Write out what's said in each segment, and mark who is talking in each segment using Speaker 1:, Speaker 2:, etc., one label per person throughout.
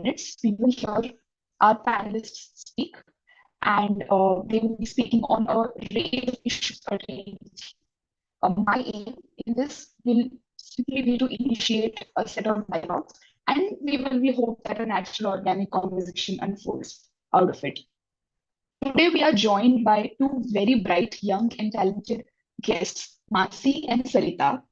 Speaker 1: minutes, we will hear our panelists speak, and they will be speaking on a range of issues pertaining to this. My aim in this will simply be to initiate a set of dialogues, and we hope that a natural, organic conversation unfolds out of it. Today, we are joined by two very bright, young, and talented guests, Mansi and Sarita.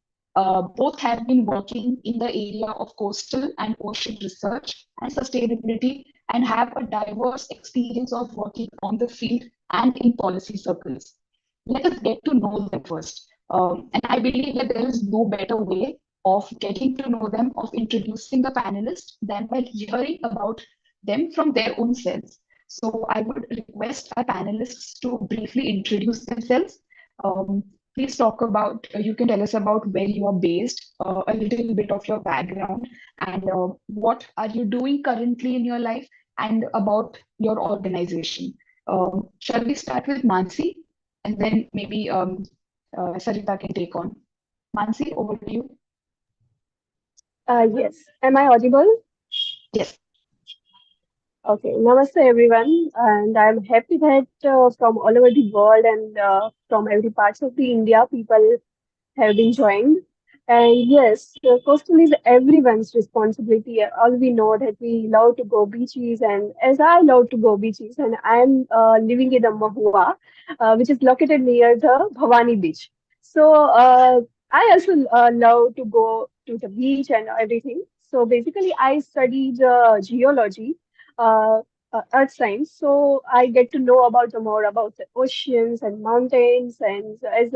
Speaker 1: Both have been working in the area of coastal and ocean research and sustainability and have a diverse experience of working on the field and in policy circles. Let us get to know them first. And I believe that there is no better way of getting to know them, of introducing the panelists, than by hearing about them from their own selves. So I would request our panelists to briefly introduce themselves. Um, Please talk about, you can tell us about where you are based, a little bit of your background, and what are you doing currently in your life, and about your organization. Shall we start with Mansi, and then maybe Sarita can take on. Mansi, over to you.
Speaker 2: Yes. Am I audible?
Speaker 1: Yes.
Speaker 2: Okay. Namaste, everyone. And I'm happy that from all over the world and from every parts of the India, people have been joined. And yes, coastal is everyone's responsibility. All we know that we love to go beaches, and as I love to go beaches, and I'm living in a Mahua, which is located near the Bhavani beach. So I also love to go to the beach and everything. So basically, I studied geology. Uh, Earth science. So I get to know about the more about the oceans and mountains and as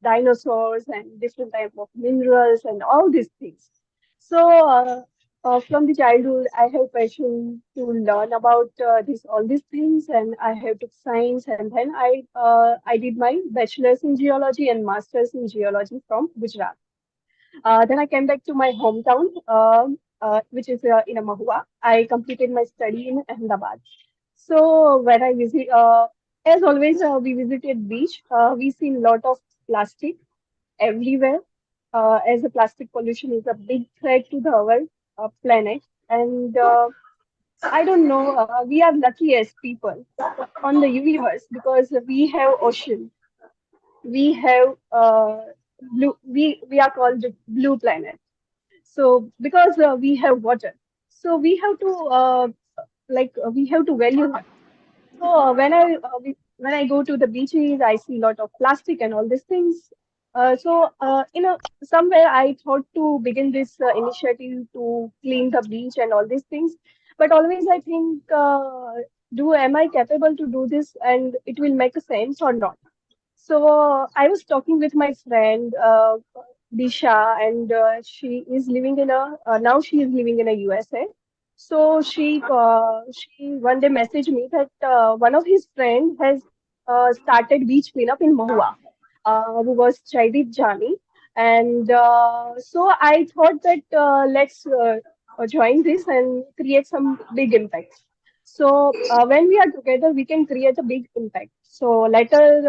Speaker 2: dinosaurs and different type of minerals and all these things. So from the childhood, I have passion to learn about this all these things, and I have took science, and then I did my bachelor's in geology and master's in geology from Gujarat. Then I came back to my hometown, which is in Mahua. I completed my study in Ahmedabad. So when I visit, as always, we visited beach. We seen lot of plastic everywhere, as the plastic pollution is a big threat to the our planet. And I don't know, we are lucky as people on the universe because we have ocean, we have blue, we are called the blue planet. So because we have water, so we have to we have to value them. So when I go to the beaches, I see a lot of plastic and all these things. Somewhere I thought to begin this initiative to clean the beach and all these things, but always I think, do am I capable to do this, and it will make a sense or not? So I was talking with my friend Disha, and she is living in a now she is living in a USA. So she one day messaged me that one of his friend has started beach cleanup in Mahua, who was Chaideep Jani, and so I thought that let's join this and create some big impact. So when we are together, we can create a big impact. So later,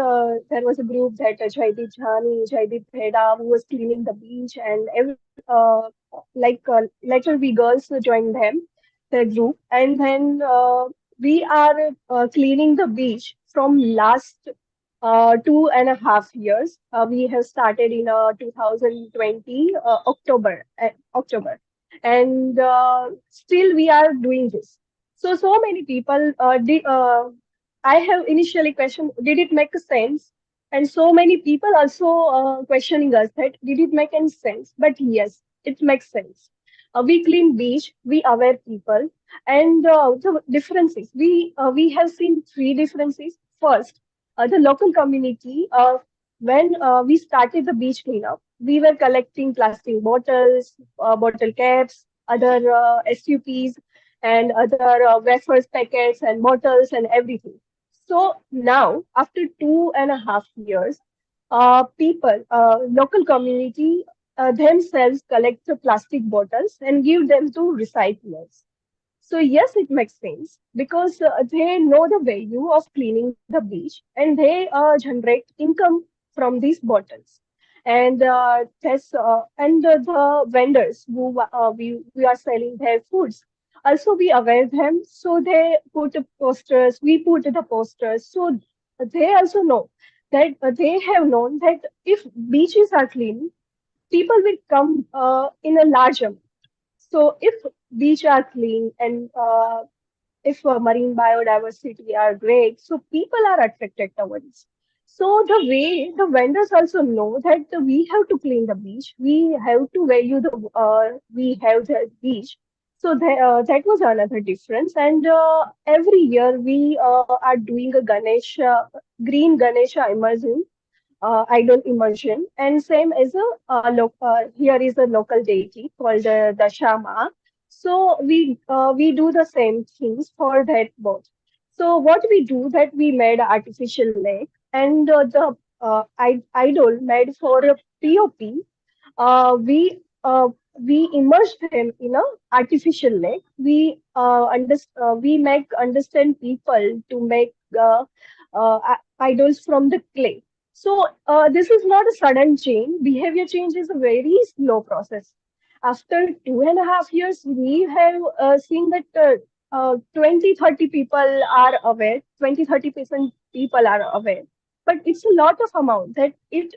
Speaker 2: there was a group that Jaideep Jhani, Jaideep Theda, who was cleaning the beach, and later we girls joined them, the group, and then we are cleaning the beach from last 2.5 years. We have started in 2020 October, and still we are doing this. So many people I have initially questioned, did it make sense? And so many people also questioning us that did it make any sense? But yes, it makes sense. We clean beach, we aware people, and the differences. We have seen three differences. First, the local community. When we started the beach cleanup, we were collecting plastic bottles, bottle caps, other SUPs, and other wafers packets and bottles and everything. So now, after 2.5 years, local community themselves collect the plastic bottles and give them to recyclers. So yes, it makes sense because they know the value of cleaning the beach and they generate income from these bottles. And the vendors who we are selling their foods, Also we aware them, so they put the posters, we put the posters, so they also know that they have known that if beaches are clean, people will come in a large amount. So if beach are clean and if marine biodiversity are great, so people are attracted towards. So the way the vendors also know that we have to clean the beach, we have to value we have the beach. So that was another difference. And every year we are doing a green Ganesha immersion, idol immersion, and same as here is a local deity called the Shama. So we do the same things for that boat. So what we do that we made an artificial lake, and the idol made for a POP. uh, we uh, we immersed him in a artificial lake. We make understand people to make idols from the clay. So this is not a sudden change. Behavior change is a very slow process. After 2.5 years, we have seen that 20-30 people are aware, 20-30% people are aware. But it's a lot of amount that it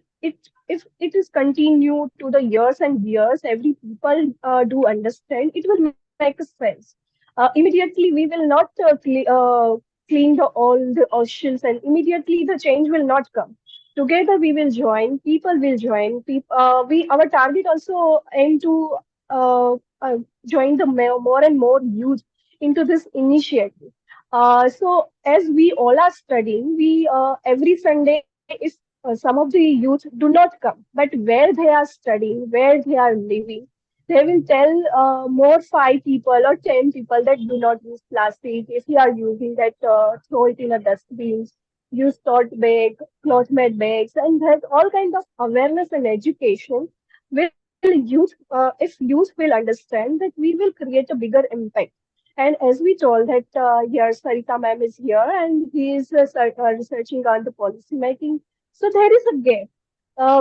Speaker 2: if it is continued to the years and years, every people do understand, it will make a sense. Immediately, we will not clean all the oceans, and immediately the change will not come. Together, we will join. People will join. We our target also aim to uh, uh, join the more and more youth into this initiative. So as we all are studying, we every Sunday, if some of the youth do not come, but where they are studying, where they are living, they will tell more 5 people or 10 people that do not use plastic. If you are using that, throw it in a dustbin. Use tote bag, cloth made bags, and that all kind of awareness and education will if youth will understand that we will create a bigger impact. And as we told that here Sarita ma'am is here and he is researching on the policy making. So there is a gap.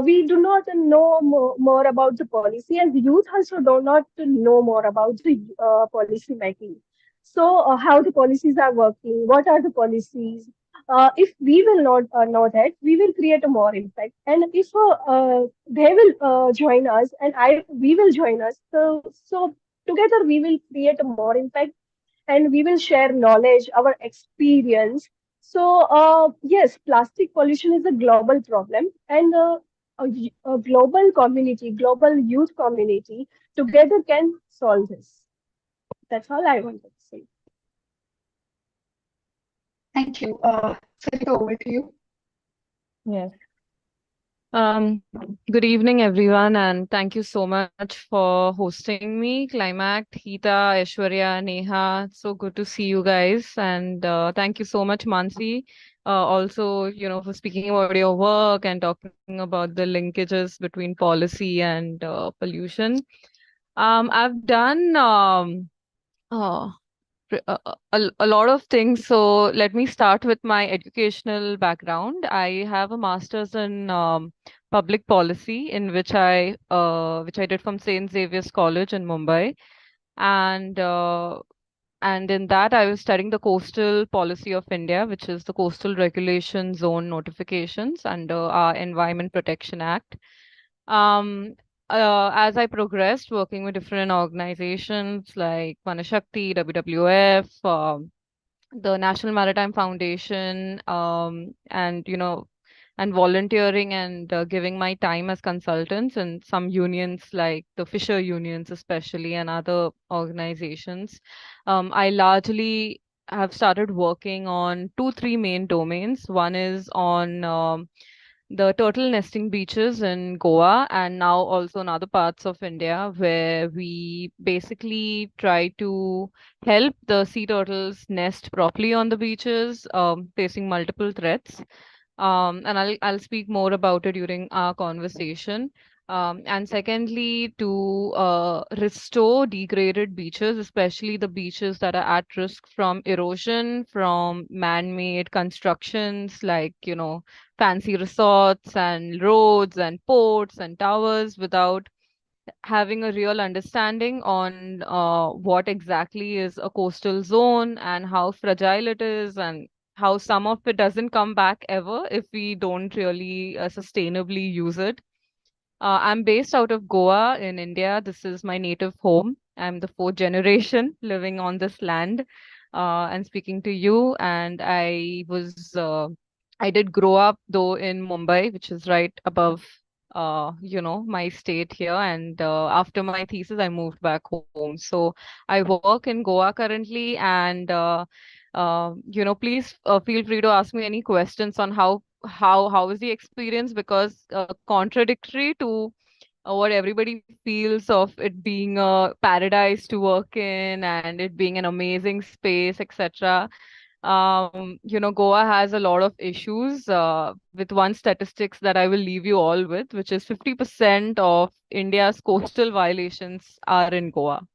Speaker 2: We do not know more about the policy, and youth also do not know more about the policy making. So how the policies are working, what are the policies? If we will not know that, we will create a more impact. And if they will join us, and I we will join us, so together we will create a more impact, and we will share knowledge, our experience. So, yes, plastic pollution is a global problem, and a global community, global youth community together can solve this. That's all I wanted to say.
Speaker 1: Thank you. Sarita, over to you.
Speaker 3: Yes. Um, Good evening, everyone, and thank you so much for hosting me. ClimAct, Hita, Aishwarya, Neha. So good to see you guys, and thank you so much, Mansi. Also, for speaking about your work and talking about the linkages between policy and pollution. I've done uh, a lot of things. So let me start with my educational background. I have a master's in public policy, in which I did from St. Xavier's College in Mumbai, and in that I was studying the coastal policy of India, which is the coastal regulation zone notifications under our Environment Protection Act. Um, as I progressed, working with different organizations like Manashakti, WWF, the National Maritime Foundation, and volunteering and giving my time as consultants in some unions like the fisher unions, especially, and other organizations. I largely have started working on two, three main domains. One is on the turtle nesting beaches in Goa, and now also in other parts of India, where we basically try to help the sea turtles nest properly on the beaches, facing multiple threats. And I'll speak more about it during our conversation. And secondly, to restore degraded beaches, especially the beaches that are at risk from erosion, from man-made constructions like, fancy resorts and roads and ports and towers, without having a real understanding on what exactly is a coastal zone and how fragile it is, and how some of it doesn't come back ever if we don't really sustainably use it. I'm based out of Goa in India. This is my native home. I'm the fourth generation living on this land and speaking to you. And I did grow up though in Mumbai, which is right above, my state here. And after my thesis, I moved back home. So I work in Goa currently. And please feel free to ask me any questions on how is the experience, because contradictory to what everybody feels of it being a paradise to work in and it being an amazing space, etc. Goa has a lot of issues with one statistics that I will leave you all with, which is 50% of India's coastal violations are in Goa,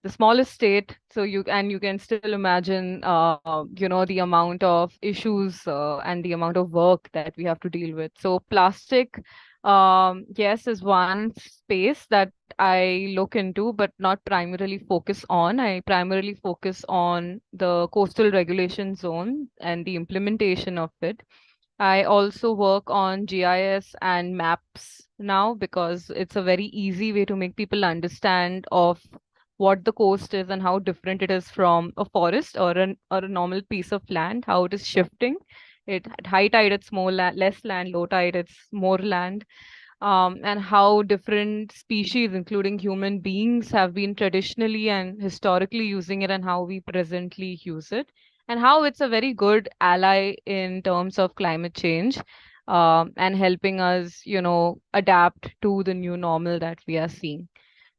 Speaker 3: the smallest state. So you can still imagine the amount of issues and the amount of work that we have to deal with. So plastic, yes, is one space that I look into, but not primarily focus on. I primarily focus on the coastal regulation zone and the implementation of it. I also work on GIS and maps now, because it's a very easy way to make people understand of what the coast is and how different it is from a forest or a normal piece of land, how it is shifting. At high tide it's more less land, low tide it's more land, and how different species, including human beings, have been traditionally and historically using it, and how we presently use it, and how it's a very good ally in terms of climate change, and helping us, adapt to the new normal that we are seeing.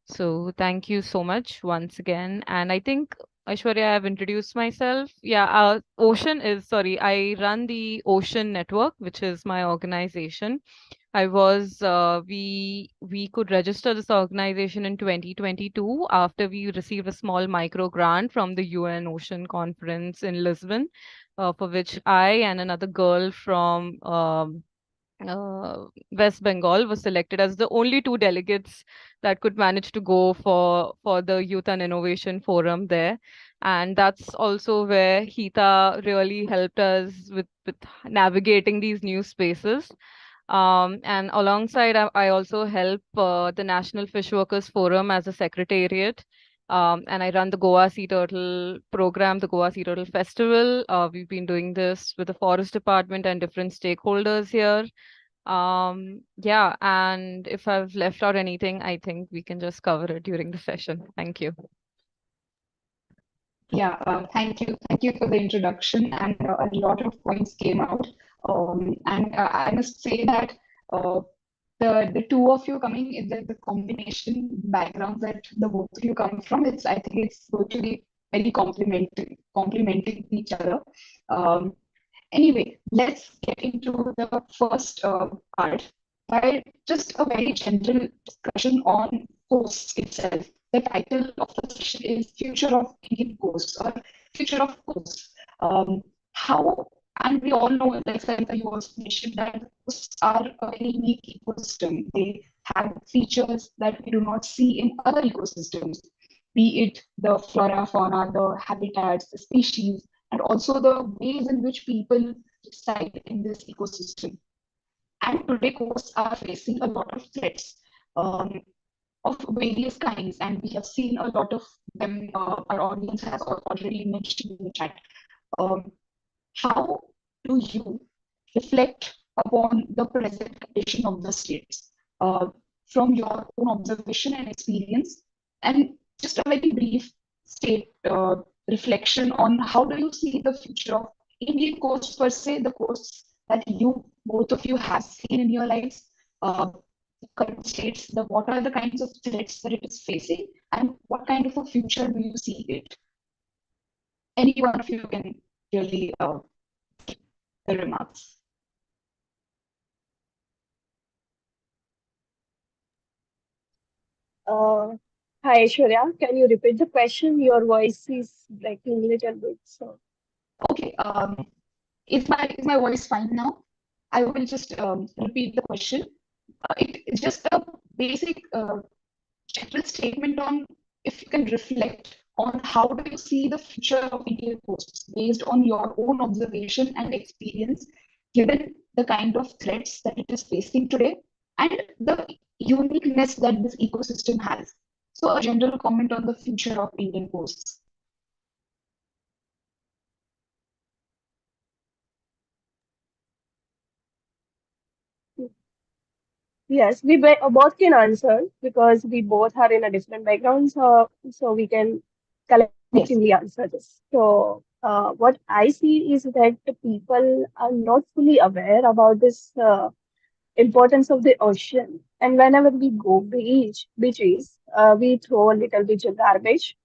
Speaker 3: So thank you so much once again. And I think, Aishwarya, I have introduced myself. Yeah, I run the Ocean Network, which is my organization. We could register this organization in 2022 after we received a small micro grant from the UN Ocean Conference in Lisbon, for which I and another girl from West Bengal was selected as the only two delegates that could manage to go for the Youth and Innovation Forum there. And that's also where Hita really helped us with navigating these new spaces. And alongside, I also help the National Fish Workers Forum as a secretariat. And I run the Goa Sea Turtle program, the Goa Sea Turtle Festival. We've been doing this with the Forest Department and different stakeholders here. Yeah, and if I've left out anything, I think we can just cover it during the session. Thank you.
Speaker 1: Yeah, thank you. Thank you for the introduction, and a lot of points came out. And I must say that the two of you coming in the combination backgrounds that the both of you come from, I think it's going to be very complementing each other. Um, Anyway, let's get into the first part by just a very general discussion on coast itself. The title of the session is Future of Indian Coast or Future of Coast. How, and we all know, like Sarita, you also mentioned that coasts are a very unique ecosystem. They have features that we do not see in other ecosystems, be it the flora, fauna, the habitats, the species, and also the ways in which people reside in this ecosystem. And today, coasts are facing a lot of threats of various kinds, and we have seen a lot of them. Our audience has already mentioned in the chat. Um, how do you reflect upon the present condition of the states from your own observation and experience? And just a very brief state reflection on how do you see the future of Indian coast per se, the coasts that you, both of you, have seen in your lives, the current states, what are the kinds of threats that it is facing, and what kind of a future do you see it? Any one of you can really the remarks.
Speaker 2: Uh, Hi, Aishwarya. Can you repeat the question? Your voice is breaking a little bit. So,
Speaker 1: Okay, is my voice fine now? I will just repeat the question. it's just a basic general statement on if you can reflect on how do you see the future of Indian coasts based on your own observation and experience, given the kind of threats that it is facing today and the uniqueness that this ecosystem has. So, a general comment on the future of Indian coasts.
Speaker 2: Yes, we both can answer because we both are in a different background, so we can collectively
Speaker 1: Yes.
Speaker 2: answer this. So, what I see is that the people are not fully aware about this importance of the ocean. And whenever we go beaches, we throw a little bit of garbage.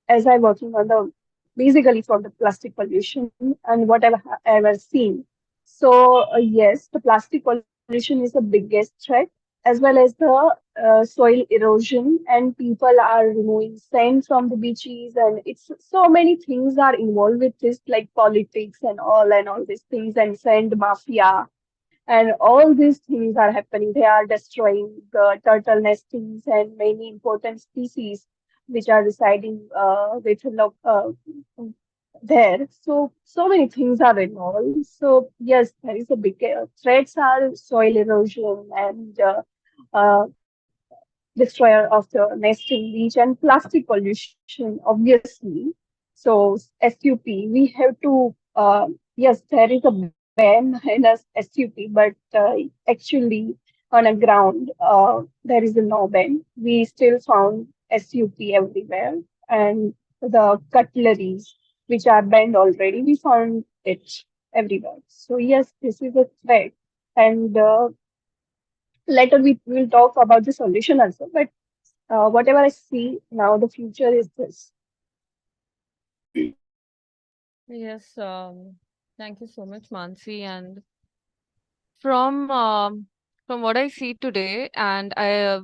Speaker 2: As I'm working on the basically for the plastic pollution and whatever I ever seen. So yes, the plastic pollution is the biggest threat, as well as the soil erosion, and people are removing sand from the beaches, and it's so many things are involved with this, like politics and all these things, and sand mafia and all these things are happening. They are destroying the turtle nestings and many important species which are residing there. So many things are involved. So yes, there is a big threats are soil erosion and destroyer of the nesting beach and plastic pollution, obviously. So SUP, we have to, yes, there is a ban in a SUP, but actually on a ground, there is a no ban. We still found SUP everywhere, and the cutleries, which are banned already, we found it everywhere. So yes, this is a threat. And later we will talk about the solution also. But whatever I see now, the future is this.
Speaker 3: Yes, thank you so much, Mansi. And from um, from what I see today, and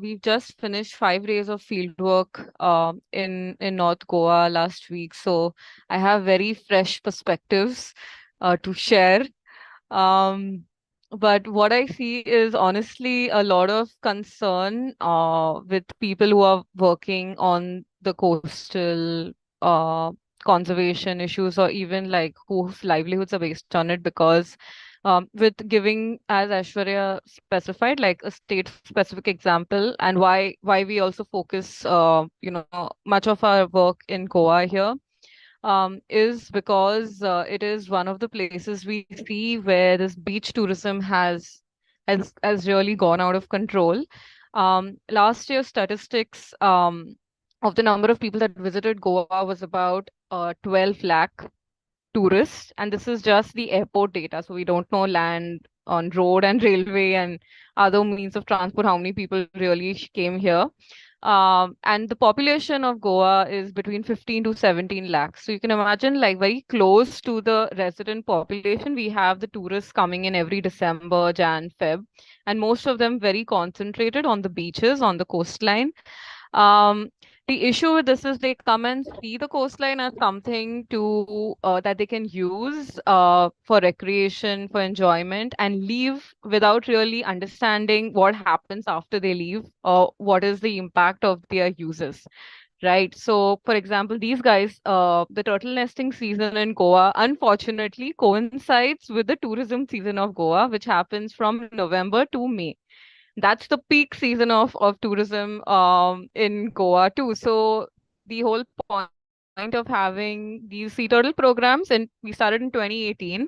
Speaker 3: we've just finished 5 days of fieldwork in North Goa last week, so I have very fresh perspectives to share. Um, but what I see is honestly a lot of concern with people who are working on the coastal uh, conservation issues, or even like whose livelihoods are based on it, because with giving, as Aishwarya specified, like a state-specific example, and why we also focus, much of our work in Goa here is because it is one of the places we see where this beach tourism has really gone out of control. Last year, statistics of the number of people that visited Goa was about 12 lakh tourists, and this is just the airport data. So we don't know land on road and railway and other means of transport, how many people really came here. And the population of Goa is between 15 to 17 lakhs. So you can imagine, like, very close to the resident population, we have the tourists coming in every December, Jan, Feb, and most of them very concentrated on the beaches, on the coastline. Um, the issue with this is they come and see the coastline as something to that they can use for recreation, for enjoyment, and leave without really understanding what happens after they leave or what is the impact of their uses. Right. So, for example, these guys, the turtle nesting season in Goa, unfortunately, coincides with the tourism season of Goa, which happens from November to May. That's the peak season of tourism in Goa too. So the whole point of having these sea turtle programs, and we started in 2018,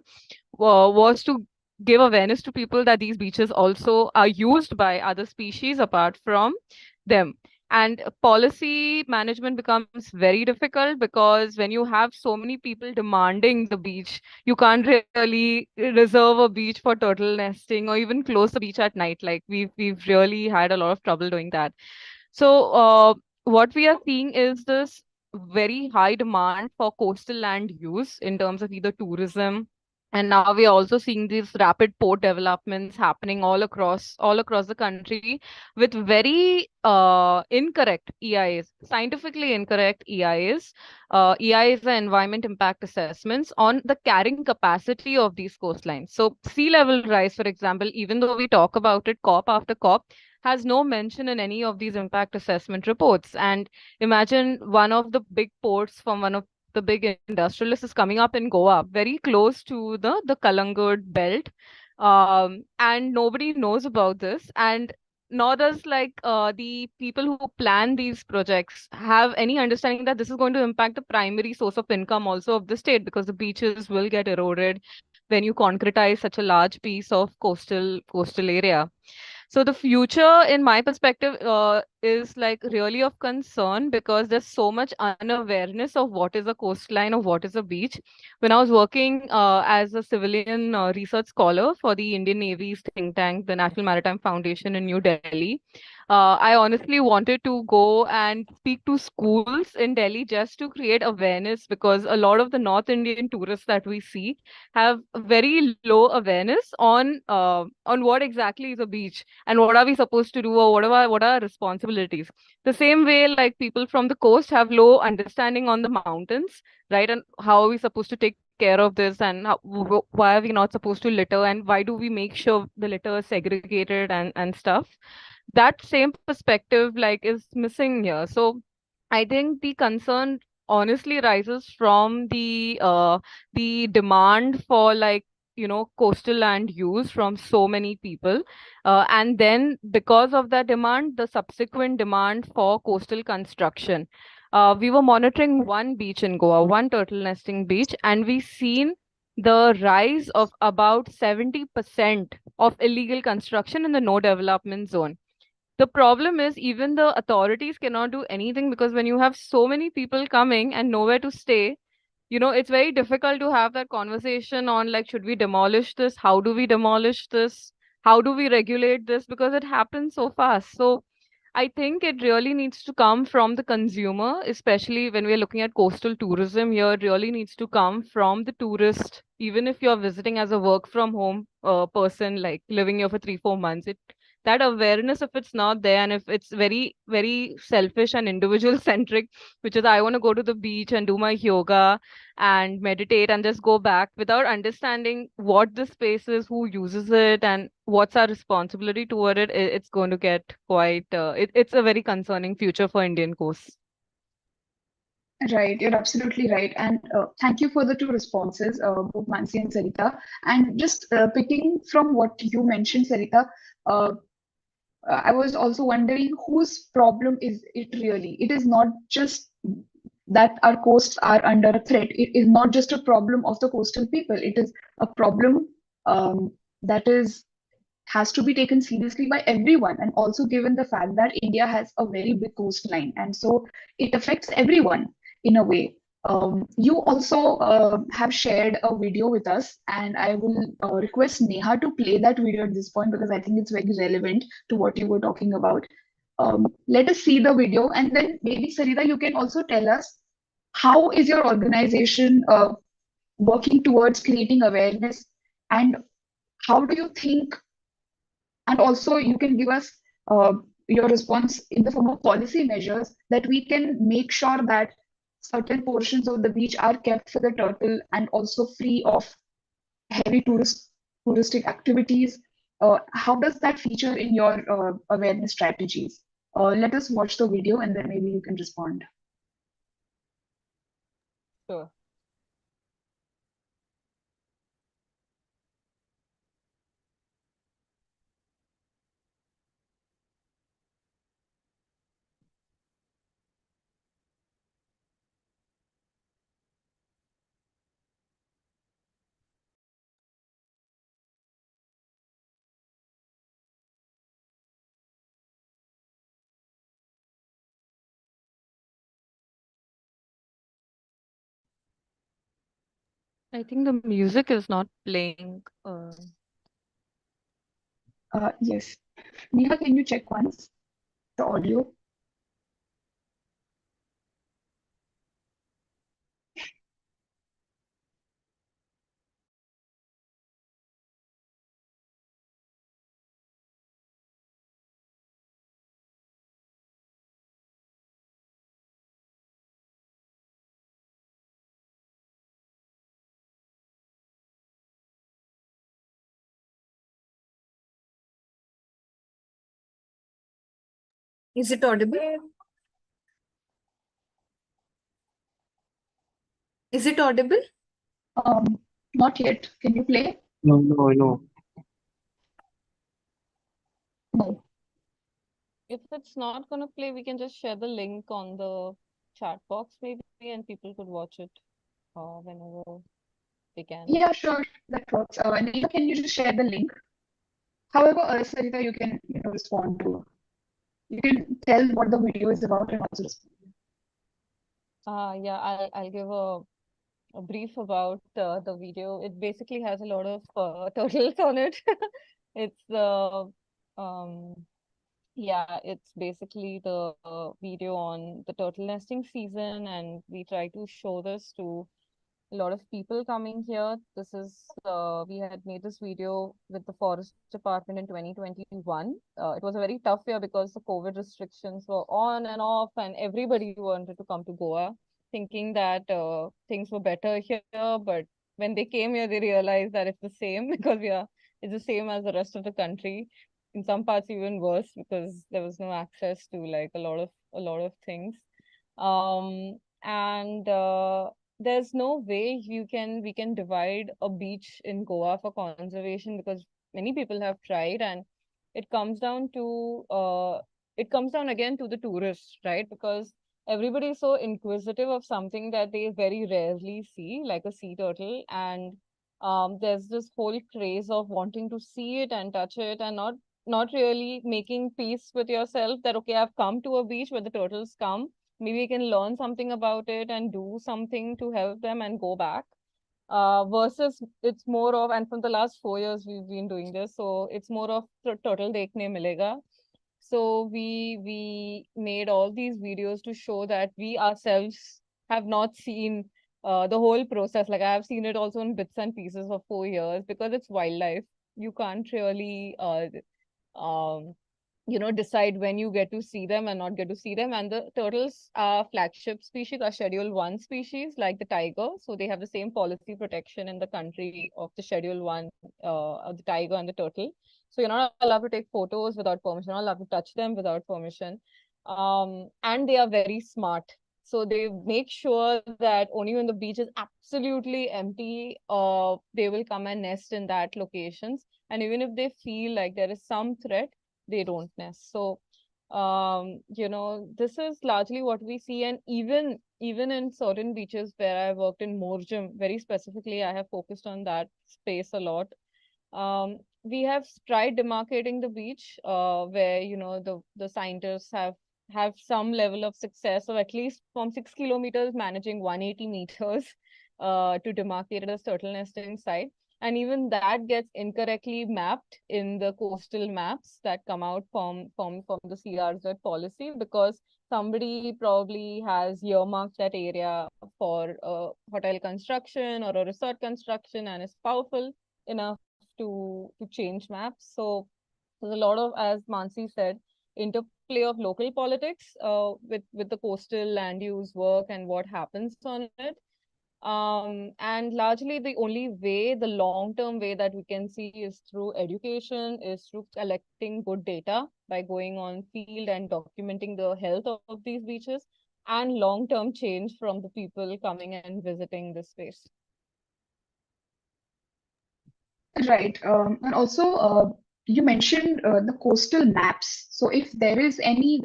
Speaker 3: was to give awareness to people that these beaches also are used by other species apart from them. And policy management becomes very difficult because when you have so many people demanding the beach, you can't really reserve a beach for turtle nesting or even close the beach at night. Like we've really had a lot of trouble doing that. So what we are seeing is this very high demand for coastal land use in terms of either tourism And now we are also seeing these rapid port developments happening all across the country with very incorrect EIAs, scientifically incorrect EIAs. EIAs are environment impact assessments on the carrying capacity of these coastlines. So sea level rise, for example, even though we talk about it COP after COP, has no mention in any of these impact assessment reports. And imagine one of the big ports from one of the big industrialist is coming up in Goa, very close to the Kalangut belt, and nobody knows about this, and nor does the people who plan these projects have any understanding that this is going to impact the primary source of income also of the state, because the beaches will get eroded when you concretize such a large piece of coastal area. So the future, in my perspective, is like really of concern because there's so much unawareness of what is a coastline or what is a beach. When I was working as a civilian research scholar for the Indian Navy's think tank, the National Maritime Foundation in New Delhi, I honestly wanted to go and speak to schools in Delhi just to create awareness, because a lot of the North Indian tourists that we see have very low awareness on what exactly is a beach and what are we supposed to do, or what are our responsibilities. The same way, like people from the coast have low understanding on the mountains, right? And how are we supposed to take care of this, and why are we not supposed to litter, and why do we make sure the litter is segregated and stuff. That same perspective like is missing here. So I think the concern honestly rises from the demand for coastal land use from so many people, and then because of that demand, the subsequent demand for coastal construction. We were monitoring one beach in Goa, one turtle nesting beach, and we seen the rise of about 70% of illegal construction in the no development zone. The problem is even the authorities cannot do anything, because when you have so many people coming and nowhere to stay, it's very difficult to have that conversation on like, should we demolish this? How do we demolish this? How do we regulate this? Because it happens so fast. So I think it really needs to come from the consumer, especially when we're looking at coastal tourism here. It really needs to come from the tourist, even if you're visiting as a work from home person, like living here for 3, 4 months. That awareness, if it's not there, and if it's very, very selfish and individual centric, which is I want to go to the beach and do my yoga and meditate and just go back without understanding what the space is, who uses it, and what's our responsibility toward it, it's going to get quite, it's a very concerning future for Indian coasts.
Speaker 1: Right, you're absolutely right. And thank you for the two responses, both Mansi and Sarita. And just picking from what you mentioned, Sarita, uh, I was also wondering whose problem is it really? It is not just that our coasts are under a threat. It is not just a problem of the coastal people. It is a problem that is has to be taken seriously by everyone. And also given the fact that India has a very big coastline, and so it affects everyone in a way. You also have shared a video with us, and I will request Neha to play that video at this point because I think it's very relevant to what you were talking about. Let us see the video, and then maybe Sarita, you can also tell us how is your organization working towards creating awareness, and how do you think, and also you can give us uh, your response in the form of policy measures that we can make sure that certain portions of the beach are kept for the turtle and also free of heavy touristic activities. How does that feature in your awareness strategies? Let us watch the video and then maybe you can respond.
Speaker 3: Sure. I think the music is not playing.
Speaker 1: Yes. Neha, can you check once the audio?
Speaker 4: Is it audible? Is it audible?
Speaker 1: Not yet. Can you play?
Speaker 5: No, no, no.
Speaker 1: No.
Speaker 3: If it's not going to play, we can just share the link on the chat box maybe, and people could watch it whenever they can.
Speaker 1: Yeah, sure. That works. Neha, can you just share the link? However, Sarita, you can respond to. You can tell what the video is about and also respond.
Speaker 3: Yeah, I'll give a brief about the video. It basically has a lot of turtles on it. It's um yeah, it's basically the video on the turtle nesting season, and we try to show this to a lot of people coming here. This is we had made this video with the Forest Department in 2021. It was a very tough year because the COVID restrictions were on and off, and everybody wanted to come to Goa, thinking that things were better here. But when they came here, they realized that it's the same because it's the same as the rest of the country. In some parts, even worse because there was no access to like a lot of things. And there's no way we can divide a beach in Goa for conservation because many people have tried, and it comes down to it comes down again to the tourists, right? Because everybody is so inquisitive of something that they very rarely see, like a sea turtle, and there's this whole craze of wanting to see it and touch it, and not really making peace with yourself that okay, I've come to a beach where the turtles come, maybe we can learn something about it and do something to help them and go back. Versus it's more of, and from the last 4 years we've been doing this, so it's more of turtle dekne milega. So we made all these videos to show that we ourselves have not seen the whole process. Like I have seen it also in bits and pieces for 4 years because it's wildlife. You can't really um decide when you get to see them and not get to see them. And the turtles are flagship species, are Schedule 1 species, like the tiger. So they have the same policy protection in the country of the Schedule 1, of the tiger and the turtle. So you're not allowed to take photos without permission, you're not allowed to touch them without permission. And they are very smart. So they make sure that only when the beach is absolutely empty, they will come and nest in that locations. And even if they feel like there is some threat, they don't nest. So, this is largely what we see. And even in certain beaches where I worked in Morjam, very specifically, I have focused on that space a lot. We have tried demarcating the beach, where the scientists have some level of success of at least from 6 kilometers managing 180 meters to demarcate it as turtle nesting site. And even that gets incorrectly mapped in the coastal maps that come out from the CRZ policy, because somebody probably has earmarked that area for hotel construction or a resort construction and is powerful enough to change maps. So there's a lot of, as Mansi said, interplay of local politics with the coastal land use work and what happens on it. And largely the only way, the long-term way that we can see is through education, is through collecting good data by going on field and documenting the health of these beaches, and long-term change from the people coming and visiting this space.
Speaker 1: Right. And also, you mentioned the coastal maps. So if there are any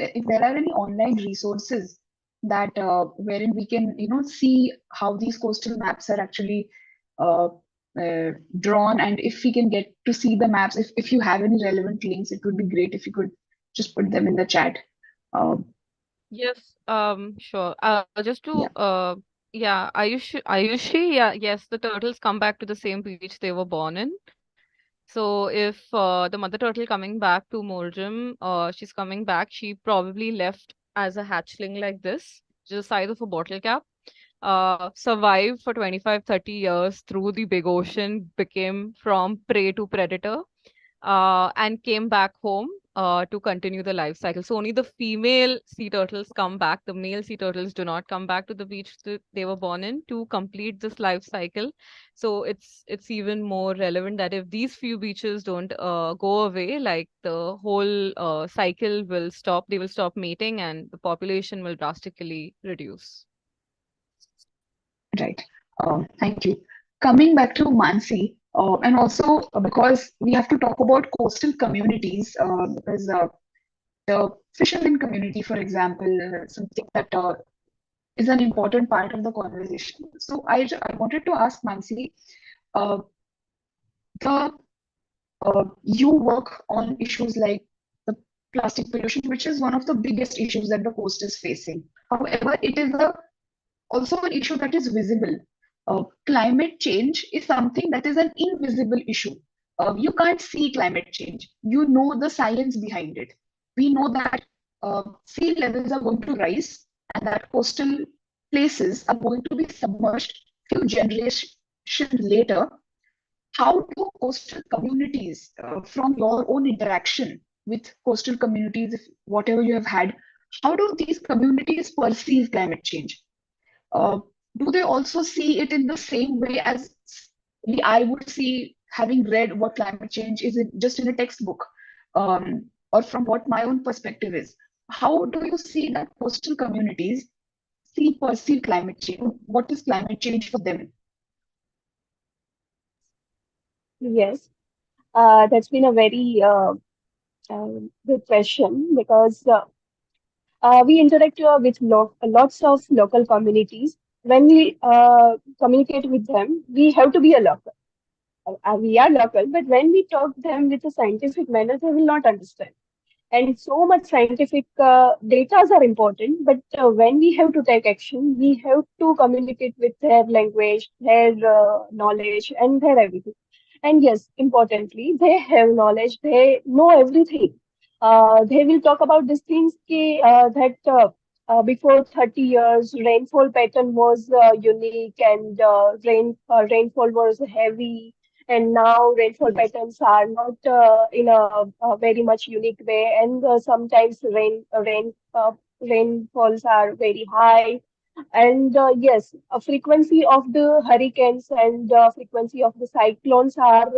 Speaker 1: online resources that wherein we can, see how these coastal maps are actually uh, drawn, and if we can get to see the maps, if you have any relevant links, it would be great if you could just put them in the chat. Um,
Speaker 3: Yes, sure. Just to
Speaker 1: yeah.
Speaker 3: yeah, Ayushi, yeah, yes, the turtles come back to the same beach they were born in. So if the mother turtle coming back to Moljam, she's coming back, she probably left as a hatchling like this, just the size of a bottle cap, survived for 25, 30 years through the big ocean, became from prey to predator, and came back home to continue the life cycle. So only the female sea turtles come back. The male sea turtles do not come back to the beach that they were born in to complete this life cycle. So it's even more relevant that if these few beaches don't go away, like the whole cycle will stop. They will stop mating, and the population will drastically reduce.
Speaker 1: Right. Thank you. Coming back to Mansi, and also because we have to talk about coastal communities, because the fishermen community, for example, something that is an important part of the conversation. So I wanted to ask Mansi, uh, the you work on issues like the plastic pollution, which is one of the biggest issues that the coast is facing. However, it is also an issue that is visible. Climate change is something that is an invisible issue. You can't see climate change. You know the science behind it. We know that sea levels are going to rise and that coastal places are going to be submerged few generations later. How do coastal communities, from your own interaction with coastal communities, whatever you have had, how do these communities perceive climate change? Uh, do they also see it in the same way as I would see, having read what climate change is just in a textbook, or from what my own perspective is? How do you see that coastal communities perceive climate change? What is climate change for them?
Speaker 2: Yes, that's been a very uh, good question because we interact with lots of local communities. When we communicate with them, we have to be a local. We are local, but when we talk them with a scientific manner, they will not understand. And so much scientific data are important, but when we have to take action, we have to communicate with their language, their knowledge, and their everything. And yes, importantly, they have knowledge, they know everything. They will talk about these things that before 30 years, rainfall pattern was unique and rainfall was heavy, and now rainfall
Speaker 1: Yes.
Speaker 2: patterns are not in a very much unique way, and sometimes rainfalls are very high, and yes, a frequency of the hurricanes and frequency of the cyclones are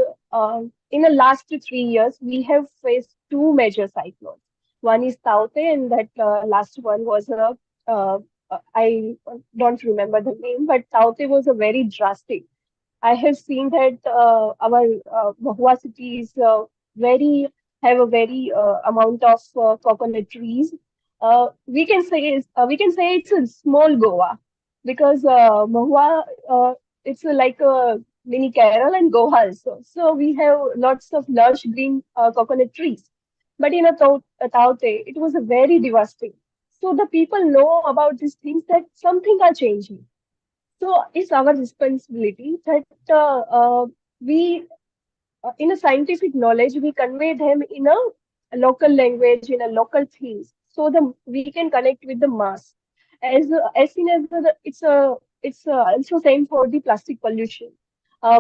Speaker 2: in the last 3 years we have faced two major cyclones. One is Taute, and that last one was I don't remember the name, but Taute was a very drastic. I have seen that our Mahua city is very have a very amount of coconut trees. We can say it's a small Goa because Mahua it's like a mini Kerala and Goa also. So we have lots of lush green coconut trees. But in a Taute, it was a very devastating. So the people know about these things that something are changing, so it's our responsibility that we, in a scientific knowledge, we convey them in a local language, in a local things, so the we can connect with the mass. As soon as it's also same for the plastic pollution.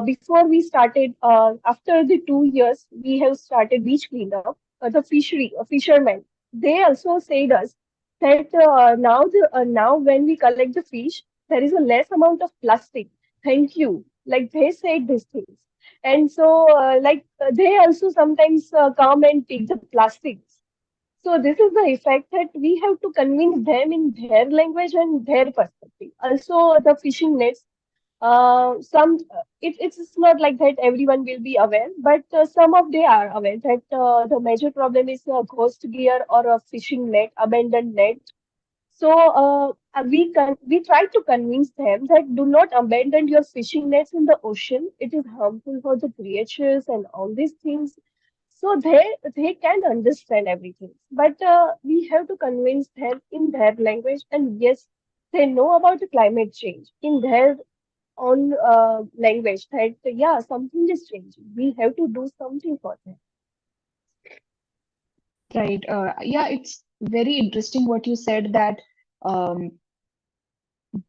Speaker 2: Before we started, after the 2 years, we have started beach cleanup. The fishermen, they also said us that now when we collect the fish, there is a less amount of plastic. Thank you. Like they said these things. And so, they also sometimes come and take the plastics. So this is the effect that we have to convince them in their language and their perspective. Also, the fishing nets. It's not like that everyone will be aware, but some of they are aware that the major problem is ghost gear or a fishing net, abandoned net. So we try to convince them that do not abandon your fishing nets in the ocean. It is harmful for the creatures and all these things. So they can understand everything, but we have to convince them in their language. And yes, they know about the climate change in their own language. That yeah, something is changing. We have to do something for them.
Speaker 1: Right. Yeah, it's very interesting what you said that um,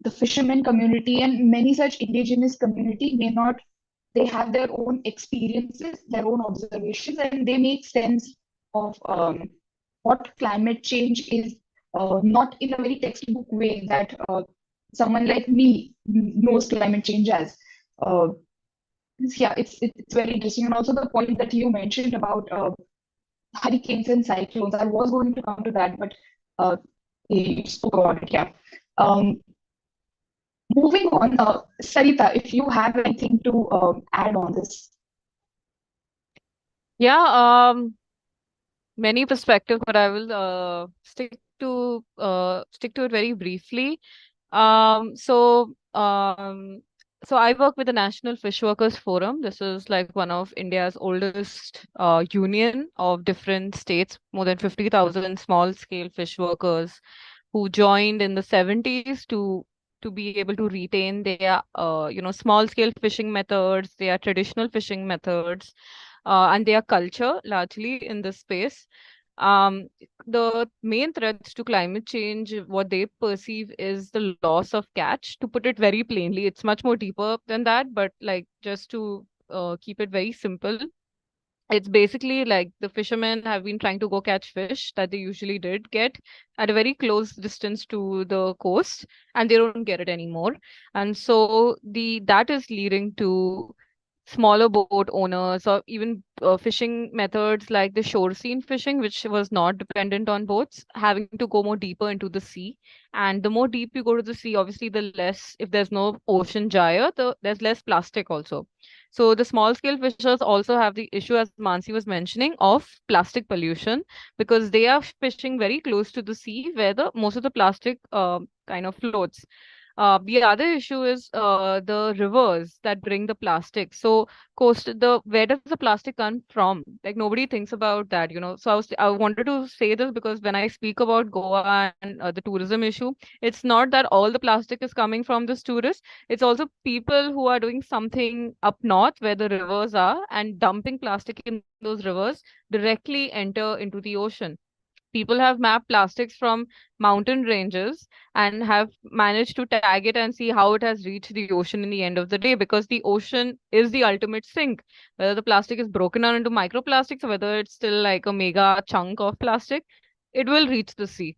Speaker 1: the fishermen community and many such indigenous community may not, they have their own experiences, their own observations, and they make sense of what climate change is, not in a very textbook way that someone like me knows climate change as. Uh, yeah, it's very interesting, and also the point that you mentioned about hurricanes and cyclones. I was going to come to that, but uh, you spoke about it. Yeah. Um, Moving on, Sarita, if you have anything to add on this.
Speaker 3: Yeah, many perspectives, but I will stick to it very briefly. Um, so um, so I work with the National Fish Workers Forum. This is like one of India's oldest union of different states, more than 50,000 small scale fish workers who joined in the 70s to be able to retain their small scale fishing methods, their traditional fishing methods, and their culture largely in this space. Um, the main threats to climate change, what they perceive is the loss of catch. To put it very plainly, it's much more deeper than that, but like just to keep it very simple, it's basically like the fishermen have been trying to go catch fish that they usually did get at a very close distance to the coast, and they don't get it anymore. And so the that is leading to smaller boat owners or even fishing methods like the shore scene fishing, which was not dependent on boats, having to go more deeper into the sea. And the more deep you go to the sea, obviously, the less, if there's no ocean gyre, there's less plastic also. So the small scale fishers also have the issue, as Mansi was mentioning, of plastic pollution because they are fishing very close to the sea where the most of the plastic kind of floats. The other issue is the rivers that bring the plastic. So where does the plastic come from? Like nobody thinks about that, you know. So I wanted to say this because when I speak about Goa and the tourism issue, it's not that all the plastic is coming from this tourists. It's also people who are doing something up north where the rivers are and dumping plastic in those rivers directly enter into the ocean. People have mapped plastics from mountain ranges and have managed to tag it and see how it has reached the ocean in the end of the day, because the ocean is the ultimate sink. Whether the plastic is broken down into microplastics or whether it's still like a mega chunk of plastic, it will reach the sea,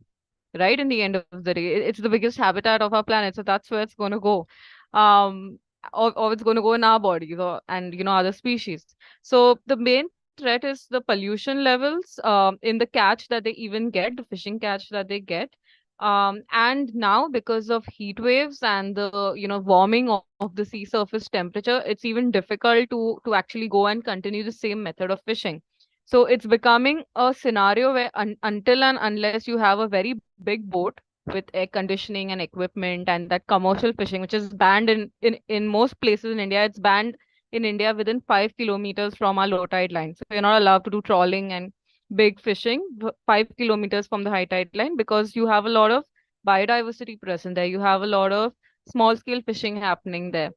Speaker 3: right? In the end of the day, it's the biggest habitat of our planet, so that's where it's going to go. um or it's going to go in our bodies or and other species. So the main threat is the pollution levels in the catch that they even get, the fishing catch that they get. And now because of heat waves and the warming of the sea surface temperature, it's even difficult to actually go and continue the same method of fishing. So it's becoming a scenario where until and unless you have a very big boat with air conditioning and equipment and that commercial fishing, which is banned in most places in India, it's banned in India within 5 kilometers from our low tide line. So you're not allowed to do trawling and big fishing 5 kilometers from the high tide line because you have a lot of biodiversity present there. You have a lot of small scale fishing happening there.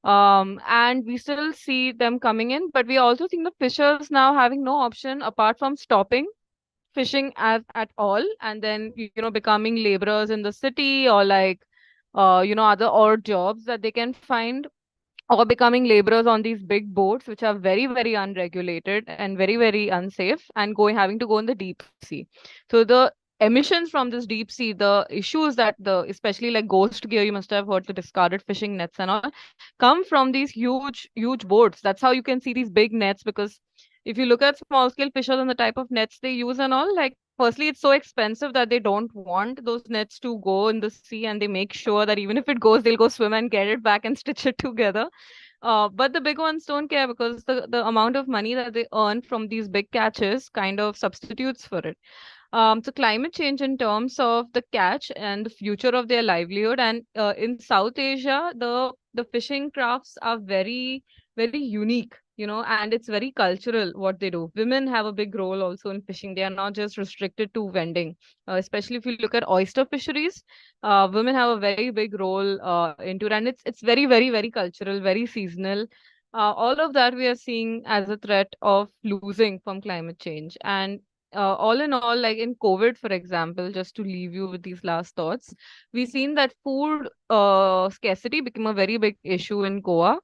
Speaker 3: And we still see them coming in, but we also see the fishers now having no option apart from stopping fishing at all and then becoming laborers in the city or like other odd jobs that they can find, or becoming laborers on these big boats which are very very unregulated and very very unsafe and going having to go in the deep sea. So the emissions from this deep sea, the issues that the especially like ghost gear, you must have heard, the discarded fishing nets and all, come from these huge boats. That's how you can see these big nets, because if you look at small scale fishers and the type of nets they use and all, like firstly it's so expensive that they don't want those nets to go in the sea, and they make sure that even if it goes they'll go swim and get it back and stitch it together. But the big ones don't care because the amount of money that they earn from these big catches kind of substitutes for it. So climate change in terms of the catch and the future of their livelihood, and in South Asia, the fishing crafts are very very unique, and it's very cultural what they do. Women have a big role also in fishing. They are not just restricted to vending. Especially if you look at oyster fisheries, women have a very big role into it, and it's very very very cultural, very seasonal. All of that we are seeing as a threat of losing from climate change. And all in all, like in COVID, for example, just to leave you with these last thoughts, we've seen that food scarcity became a very big issue in Goa.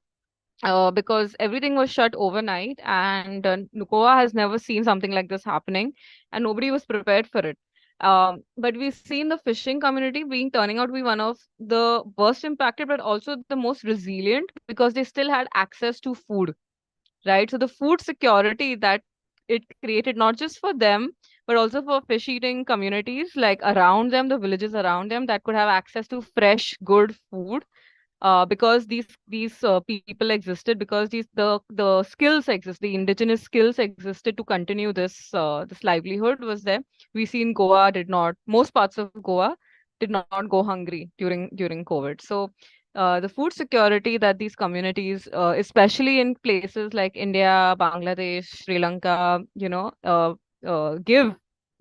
Speaker 3: because everything was shut overnight, and Goa has never seen something like this happening, and nobody was prepared for it. But we've seen the fishing community being turning out to be one of the worst impacted, but also the most resilient because they still had access to food, right? So the food security that it created, not just for them, but also for fish eating communities like around them, the villages around them that could have access to fresh, good food, because these people existed, because the skills exist, the indigenous skills existed to continue this livelihood was there. We see in Goa did not, most parts of Goa did not go hungry during COVID. So the food security that these communities, especially in places like India, Bangladesh, Sri Lanka,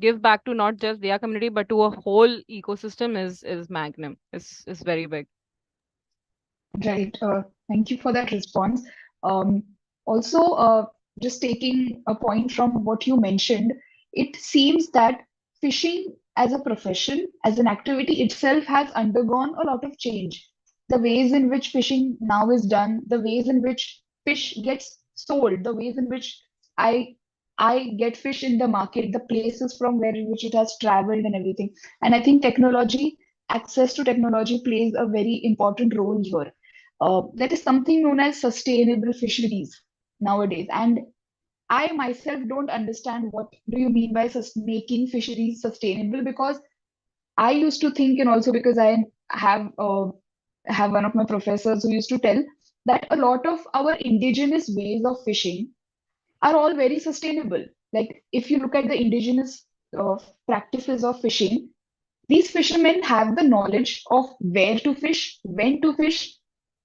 Speaker 3: give back to not just their community but to a whole ecosystem is magnum, is very big.
Speaker 1: Right. Thank you for that response. Um, Also, just taking a point from what you mentioned, it seems that fishing as a profession, as an activity itself, has undergone a lot of change. The ways in which fishing now is done, the ways in which fish gets sold, the ways in which I I get fish in the market, the places from where in which it has traveled and everything. And I think technology, access to technology plays a very important role here. There is something known as sustainable fisheries nowadays, and I myself don't understand what do you mean by making fisheries sustainable, because I used to think, and also because I have one of my professors who used to tell that a lot of our indigenous ways of fishing are all very sustainable. Like if you look at the indigenous practices of fishing, these fishermen have the knowledge of where to fish, when to fish,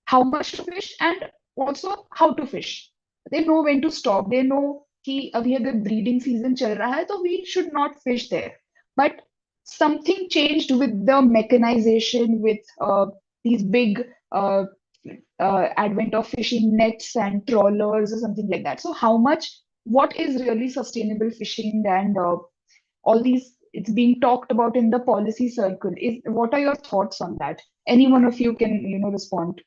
Speaker 1: how much to fish, and also how to fish. They know when to stop. They know कि अभी अगर breeding season चल रहा है तो we should not fish there. But something changed with the mechanization, with these big advent of fishing nets and trawlers or something like that. So how much, what is really sustainable fishing, and all these, it's being talked about in the policy circle. Is what are your thoughts on that? Any one of you can respond.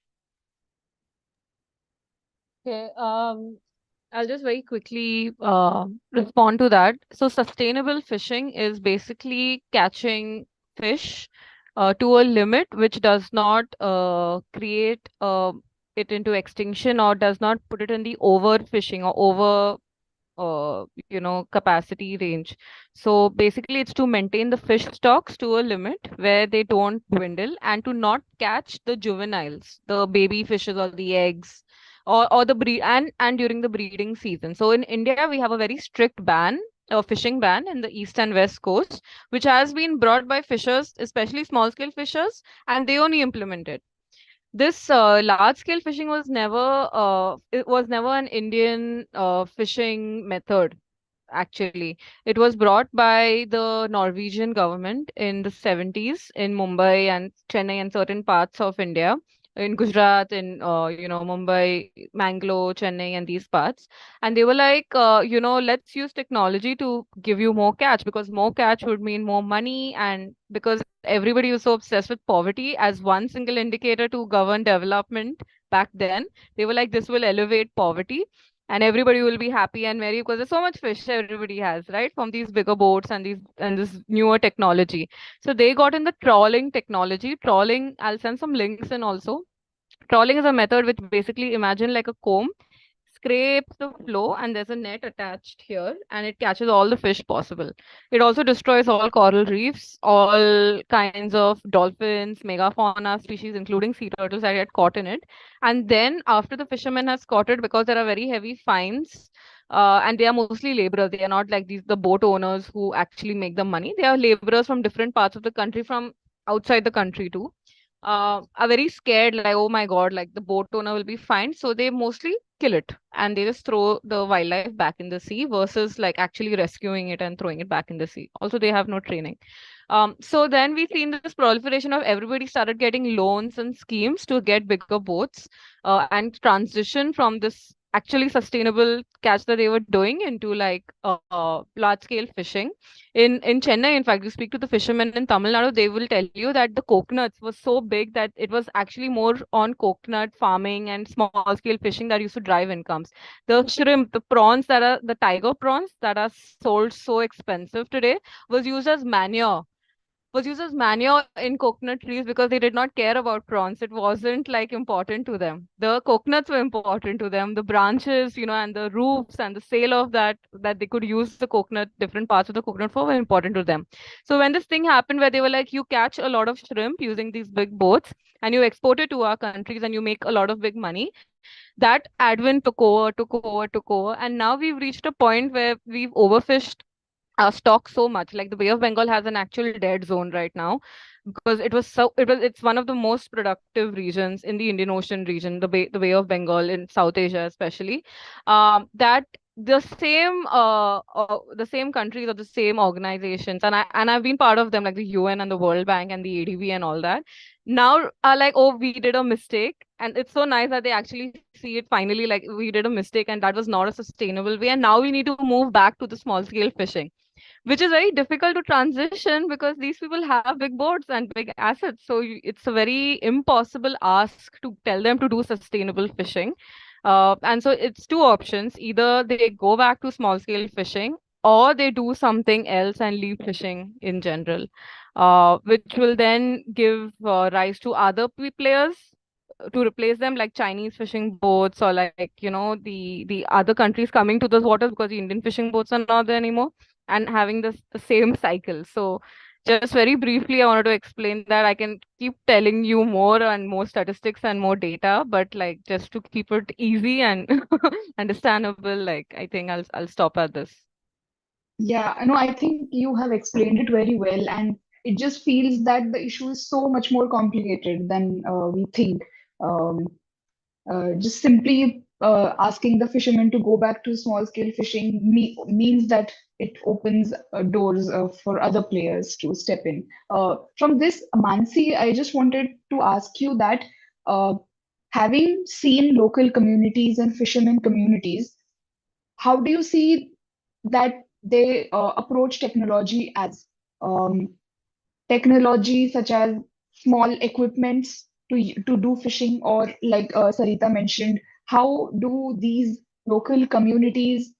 Speaker 3: Okay, I'll just very quickly respond to that. So, sustainable fishing is basically catching fish to a limit which does not create it into extinction, or does not put it in the overfishing or over capacity range. So basically it's to maintain the fish stocks to a limit where they don't dwindle, and to not catch the juveniles, the baby fishes or the eggs, or the breed, and during the breeding season. So in India we have a very strict ban, a fishing ban in the east and west coast, which has been brought by fishers, especially small scale fishers, and they only implement it. This large scale fishing was never, it was never an Indian fishing method. Actually, it was brought by the Norwegian government in the 70s in Mumbai and Chennai and certain parts of India, in Gujarat, in Mumbai, Mangalore, Chennai, and these parts. And they were like, let's use technology to give you more catch, because more catch would mean more money, and because everybody was so obsessed with poverty as one single indicator to govern development back then. They were like, this will elevate poverty and everybody will be happy and merry because there's so much fish everybody has, right? From these bigger boats and this newer technology. So they got in the trawling technology. Trawling, I'll send some links in also. Trawling is a method which basically, imagine like a comb scrapes the flow, and there's a net attached here, and it catches all the fish possible. It also destroys all coral reefs, all kinds of dolphins, megafauna species, including sea turtles that get caught in it. And then after the fisherman has caught it, because there are very heavy fines, and they are mostly laborers. They are not like these the boat owners who actually make the money. They are laborers from different parts of the country, from outside the country too, are very scared, like, oh my God, like the boat owner will be fined. So they mostly kill it and they just throw the wildlife back in the sea, versus like actually rescuing it and throwing it back in the sea. Also, they have no training. So then we've seen this proliferation of everybody started getting loans and schemes to get bigger boats, and transition from this actually sustainable catch that they were doing into like large scale fishing. In Chennai, in fact, you speak to the fishermen in Tamil Nadu, they will tell you that the coconuts was so big that it was actually more on coconut farming and small scale fishing that used to drive incomes. The shrimp, the prawns that are the tiger prawns that are sold so expensive today was used as manure in coconut trees because they did not care about prawns. It wasn't like important to them. The coconuts were important to them, the branches, and the roofs and the sale of that they could use the coconut, different parts of the coconut for were important to them. So when this thing happened where they were like, you catch a lot of shrimp using these big boats and you export it to our countries and you make a lot of big money, that advent took over, and now we've reached a point where we've overfished stock so much. Like the Bay of Bengal has an actual dead zone right now because it's one of the most productive regions in the Indian Ocean region, the Bay of Bengal in South Asia especially. That the same countries or the same organizations, and I've been part of them, like the UN and the World Bank and the ADB and all that, now are like, oh, we did a mistake. And it's so nice that they actually see it finally, like we did a mistake and that was not a sustainable way, and now we need to move back to the small scale fishing, which is very difficult to transition because these people have big boards and big assets. So it's a very impossible ask to tell them to do sustainable fishing. And so it's two options. Either they go back to small scale fishing or they do something else and leave fishing in general, which will then give rise to other players to replace them, like Chinese fishing boats or like, the other countries coming to those waters because the Indian fishing boats are not there anymore and having the same cycle. So just very briefly, I wanted to explain that. I can keep telling you more and more statistics and more data, but like just to keep it easy and understandable, like I think I'll stop at this.
Speaker 1: Yeah, no, I think you have explained it very well, and it just feels that the issue is so much more complicated than we think. Um, just simply asking the fishermen to go back to small scale fishing means that it opens doors for other players to step in. From this, Mansi, I just wanted to ask you that uh, having seen local communities and fishermen communities, how do you see that they approach technology as um, technology such as small equipments to do fishing, or like Sarita mentioned, how do these local communities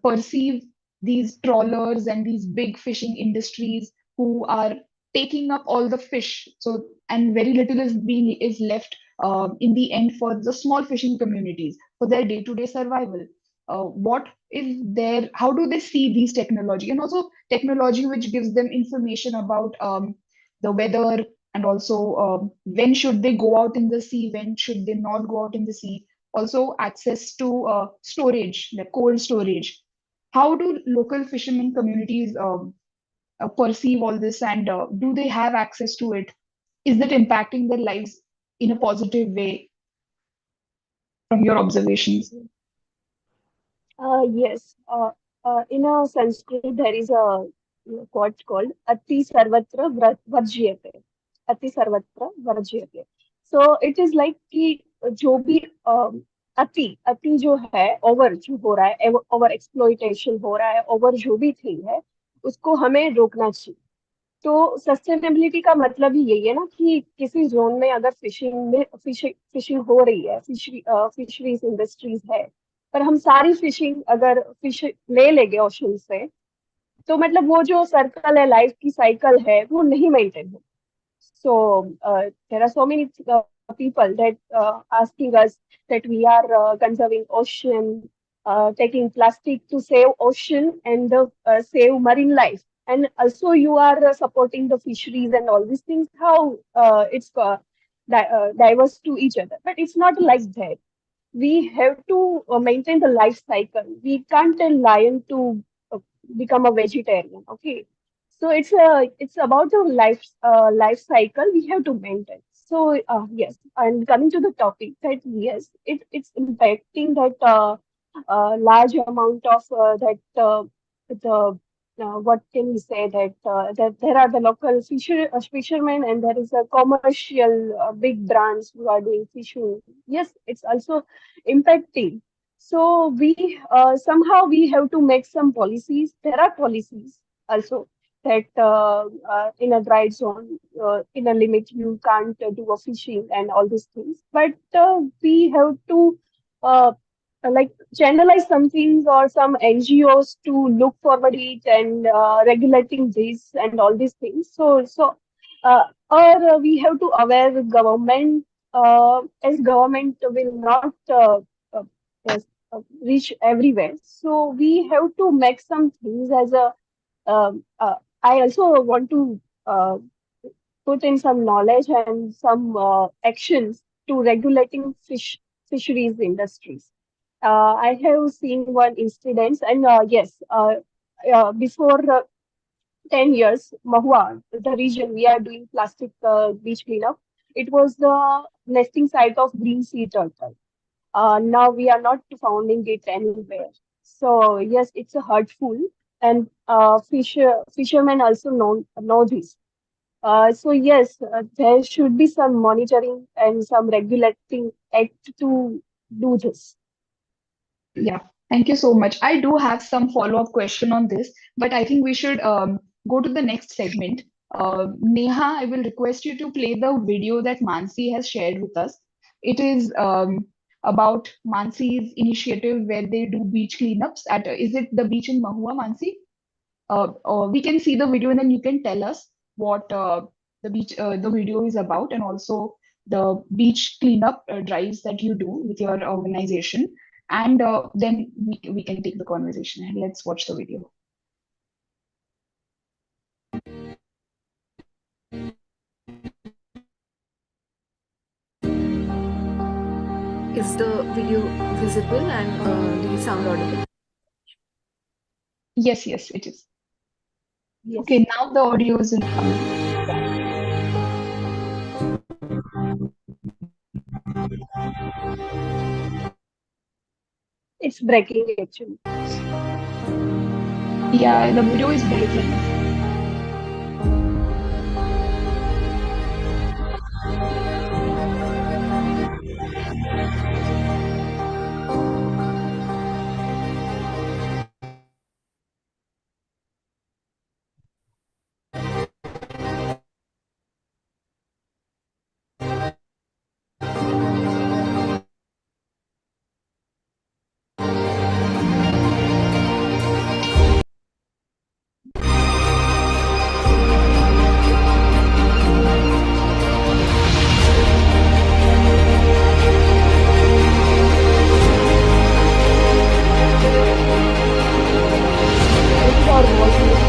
Speaker 1: perceive these trawlers and these big fishing industries who are taking up all the fish, so and very little is left in the end for the small fishing communities for their day-to-day survival. What is there, how do they see these technology, and also technology which gives them information about the weather, and also when should they go out in the sea, when should they not go out in the sea, also access to storage, like cold storage. How do local fishermen communities perceive all this, and do they have access to it? Is it impacting their lives in a positive way from your observations?
Speaker 2: Yes. In a Sanskrit, there is a quote called Ati Sarvatra Varjyate. Ati Sarvatra Varjyate. So it is like कि जो भी अति जो है over जो हो रहा है ओवर एक्सप्लॉइटेशन हो रहा है ओवर जो भी थिंग है उसको हमें रोकना चाहिए. तो सस्टेनेबिलिटी का मतलब ही यही है ना कि किसी जोन में अगर फिशिंग हो रही है फिशरीज इंडस्ट्रीज है पर हम सारी फिशिंग अगर फिश ले लेंगे ओशन से तो मतलब वो जो सर्कल है लाइफ की साइकिल है वो नहीं मेंटेन हो. So there are so many people that asking us that we are conserving ocean, taking plastic to save ocean and save marine life. And also you are supporting the fisheries and all these things. How it's diverse to each other, but it's not like that. We have to maintain the life cycle. We can't tell lion to become a vegetarian. Okay, so it's about the life cycle we have to maintain. So yes, and coming to the topic that yes, it's impacting that large amount of that the what can we say that there are the local fishermen, and there is a commercial big brands who are doing fishing. Yes, it's also impacting. So we somehow we have to make some policies. There are policies also that in a dry zone, in a limit, you can't do a fishing and all these things. But we have to uh, like channelize some things or some NGOs to look forward it and regulating this and all these things. Or we have to aware the government, as government will not uh, yes, reach everywhere. So we have to make some things as a. I also want to put in some knowledge and some actions to regulating fisheries industries. I have seen one incident, and yes, before 10 years, Mahua, the region we are doing plastic beach cleanup, it was the nesting site of green sea turtle. Now we are not finding it anywhere. So yes, it's a hurtful, and fishermen also know this. So yes, there should be some monitoring and some regulating act to do this.
Speaker 1: Yeah, thank you so much. I do have some follow-up question on this, but I think we should go to the next segment. Neha, I will request you to play the video that Mansi has shared with us. It is about Mansi's initiative where they do beach cleanups at, is it the beach in Mahua, Mansi? We can see the video and then you can tell us what the video is about, and also the beach cleanup drives that you do with your organization, and then we can take the conversation, and let's watch the video.
Speaker 4: Is the video visible and the sound audible?
Speaker 1: Yes, yes, it is.
Speaker 2: Yes.
Speaker 1: Okay, now the audio is in front.
Speaker 2: It's breaking actually.
Speaker 1: Yeah, the video is breaking.
Speaker 2: This is our voice.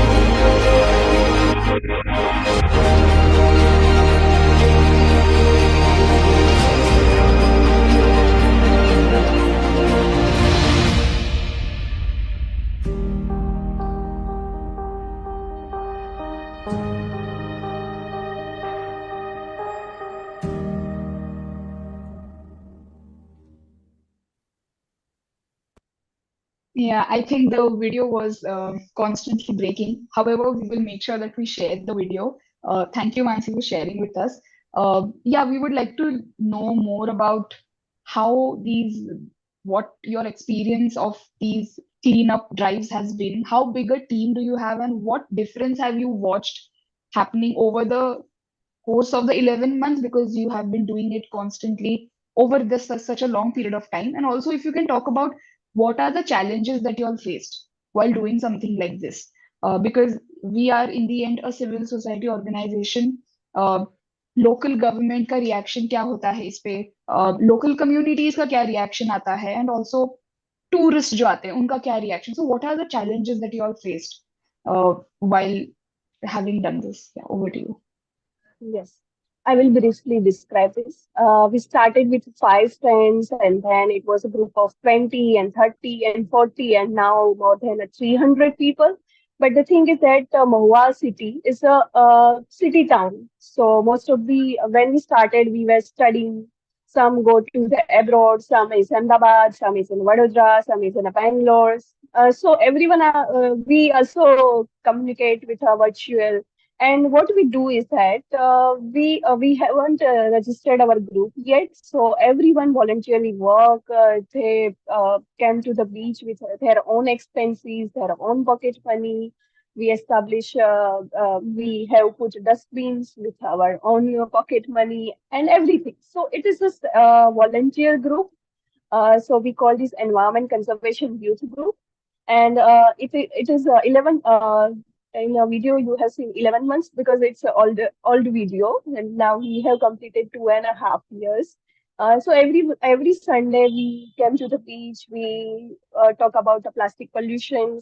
Speaker 1: Yeah, I think the video was constantly breaking. However, we will make sure that we share the video. Thank you, Mansi, for sharing with us. Yeah, we would like to know more about how what your experience of these cleanup drives has been. How big a team do you have, and what difference have you watched happening over the course of the 11 months, because you have been doing it constantly over this such a long period of time? And also, if you can talk about what are the challenges that you all faced while doing something like this, because we are in the end a civil society organization. Local government का reaction क्या होता है इस पे, local communities का क्या reaction आता है, एंड ऑल्सो टूरिस्ट जो आते हैं उनका क्या reaction, so what are the challenges that you all faced while having done this? Yeah, over to you.
Speaker 2: Yes, I will briefly describe this. We started with 5 friends, and then it was a group of 20 and 30 and 40, and now more than 300 people. But the thing is that Mahua city is a city town. So most of when we started, we were studying some go to the abroad, some is in Ahmedabad, some is in Vadodara, some is in Bangalore. So everyone, we also communicate with our virtual. And what we do is that we haven't registered our group yet. So everyone voluntarily work. They came to the beach with their own expenses, their own pocket money. We establish, we have put dustbins with our own pocket money and everything. So it is a volunteer group. So we call this Environment Conservation Youth Group. And it is 11, in a video you have seen 11 months because it's an old video. And now we have completed 2.5 years. So every Sunday we came to the beach. We talk about the plastic pollution.